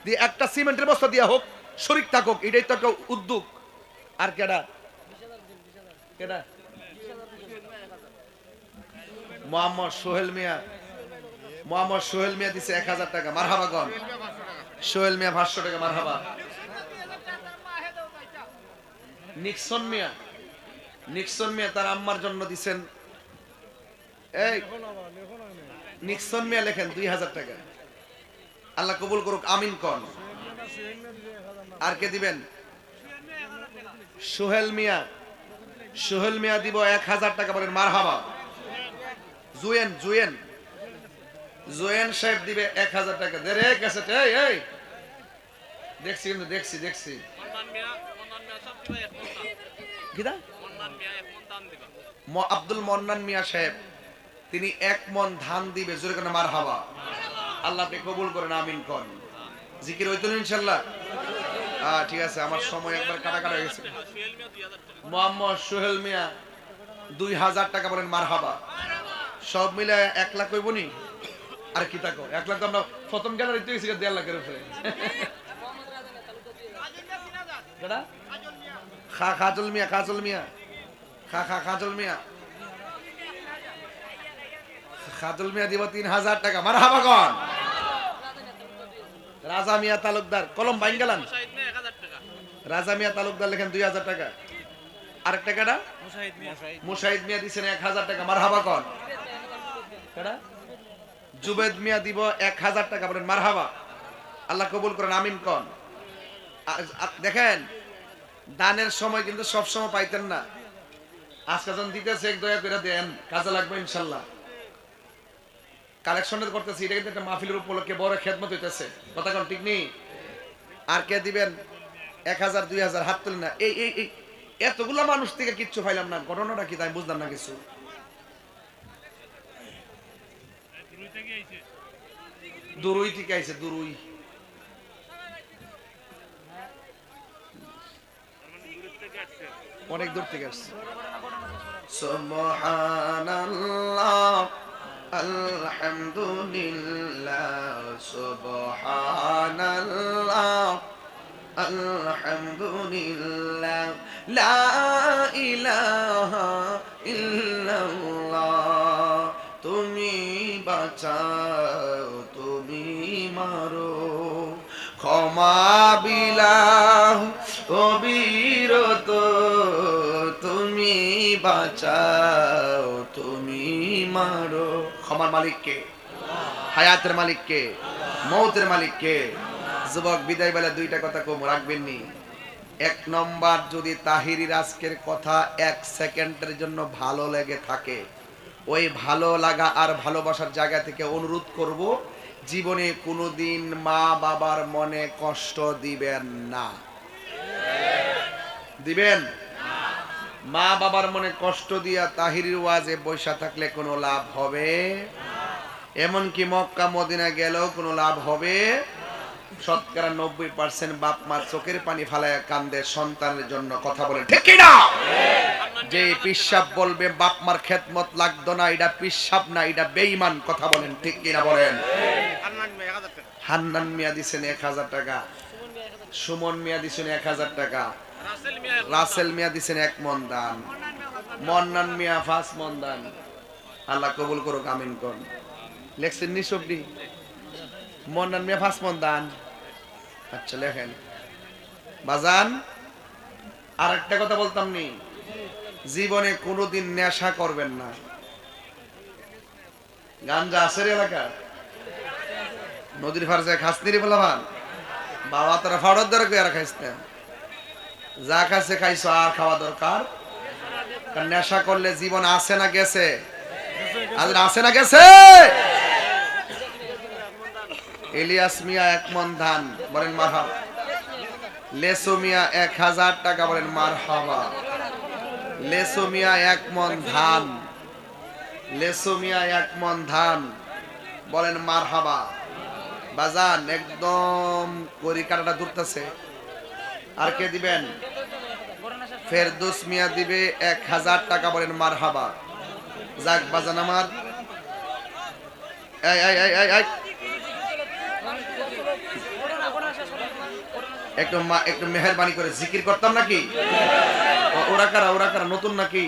S1: দিয়ে একটা সিমেন্টের বস্তা দিয়া হোক শরীক থাকুক এটাই তো একটা উদ্যোগ আর কেডা মোহাম্মদ সোহেল মিয়া দিছে 1,000 টাকা মারহাবা গন সোহেল মিয়া 500 টাকা মারহাবা নিক্সন মিয়া তার আম্মার জন্য দিছেন এই নিক্সন মিয়া লেখেন 2,000 টাকা আল্লাহ কবুল করুক আমিন কোন আর কে দিবেন সোহেল মিয়া দিব 1,000 টাকা বলেন মারহাবা জুয়েন সাহেব দিবে 1,000 টাকা দে রে ক্যাসেট এই দেখছি কিন্তু দেখছি কিদা আব্দুল মন্নান মিয়া সাহেব তিনি 1 মন ধান দিবে জোরে করে মারহাবা আল্লাহ আপনি কবুল করেন আমিন কোন জিকির হইতো ইনশাআল্লাহ ঠিক আছে আমার সময় একবার কাটা হয়ে গেছে মোহাম্মদ সোহেল মিয়া 2,000 টাকা বলেন মারহাবা সব মিলে 1 লাখ কইবনি আর কি তাকো 1 লাখ তো আমরা প্রথম গ্যালারিতে গেছি 1.5 লাখের উপরে কেডা খাজল মিয়া দিব 3,000 টাকা মারহাবা কোন রাজা মিয়া তালুকদার কলম বাইন গেলাম রাজা মিয়া তালুকদার লেখেন 2,000 টাকা আরেক টাকাটা মুশাহিদ মিয়া দিছেন 1,000 টাকা মারহাবা কোন কেডা জুবেদ মিয়া দিব 1,000 টাকা বলেন মারহাবা আল্লাহ কবুল করেন আমিন কোন দেখেন দানের সময় কিন্তু সব সময় পাইতেন না আজকে যখন দিতেছে দয়া করে দেন কাজে লাগবে ইনশাআল্লাহ কালেকশনের করতেছি এটা কিন্তু একটা মাহফিলের উপলক্ষে বড় খেদমত হইতেছে কথা কোন ঠিক নেই আর কে দিবেন 1,000 2,000 হাত তুলেন না এই এতগুলা মানুষ থেকে কিচ্ছু পাইলাম না ঘটনাটা কি তাই বুঝলাম না কিছু দুরুই থেকে আইছে, দুরুই। অনেক দূর থেকে আসছে। সুবহানাল্লাহ, আলহামদুলিল্লাহ, সুবহানাল্লাহ, আলহামদুলিল্লাহ, লা ইলাহা ইল্লাল্লাহ। তুমি বাঁচাও, তুমি মারো, ক্ষমা বিলাহ অবিরত, তুমি বাঁচাও, তুমি মারো। ক্ষমার মালিককে, হায়াতের মালিককে, মৌতের মালিককে। যুবক বিদায় বেলা দুইটা কথা কম রাখবেন নি। এক নম্বর, যদি তাহিরির আজকের কথা 1 সেকেন্ডের জন্য ভালো লেগে থাকে, ওই ভালো লাগা আর ভালোবাসার জায়গা থেকে অনুরোধ করব, জীবনে কোনোদিন মা বাবার মনে কষ্ট দিবেন না। দিবেন? মা বাবার মনে কষ্ট দিয়া তাহিরির ওয়াজে বৈশা থাকলে কোনো লাভ হবে? এমনকি মক্কা মদিনা গেলেও কোনো লাভ হবে? শতকরা 90% বাপ মা চোখের পানি ফালায়া কান্দে সন্তানের জন্য। কথা বলেন ঠিক কি না? যে পিশাব বলবে বাপ মার খেদমত লাগতো না, এটা পিশাব না, এটা বেঈমান। কথা বলেন ঠিক কি না? বলেন। হান্নান মিয়া দিছেন 1000 টাকা, সুমন মিয়া দিছেন 1000 টাকা, রাসেল মিয়া দিছেন 1 মন দান, মন্নান মিয়া 5 মন দান। আল্লাহ কবুল করুক, আমিন কোন। লেখছেন নি সবডি? মন্নান মিয়া 5 মন দান। আচ্ছা লেখেন। বাজান আর একটা কথা বলতাম নি, জীবনে কোনোদিন নেশা করবেন না। গাঞ্জা আছে রে এলাকা? নদীর ফারজে খাসনিরি বলাবান বাবা, তোরা ফাড়র দ্বারা কইরা খাইছেন, যা খাইছে খাইছো, আর খাওয়া দরকার? কারণ নেশা করলে জীবন আছে না গেছে? আজ আছে না গেছে? ইলিয়াস মিয়া 1 মন ধান, বলেন মারহাবা। লেসু মিয়া 1000 টাকা, বলেন মারহাবা। লেসু মিয়া 1 মন ধান, লেসু মিয়া 1 মন ধান, বলেন মারহাবা। বাজান একদম করি কাটাটা দূরতেছে। আর কে দিবেন? ফেরদৌস মিয়া দিবে 1000 টাকা, বলেন মারহাবা। যাক বাজান আমার, এই এই এই এই একটু মেহেরবানি করে জিকির করতাম নাকি? ওরা কারা নতুন নাকি?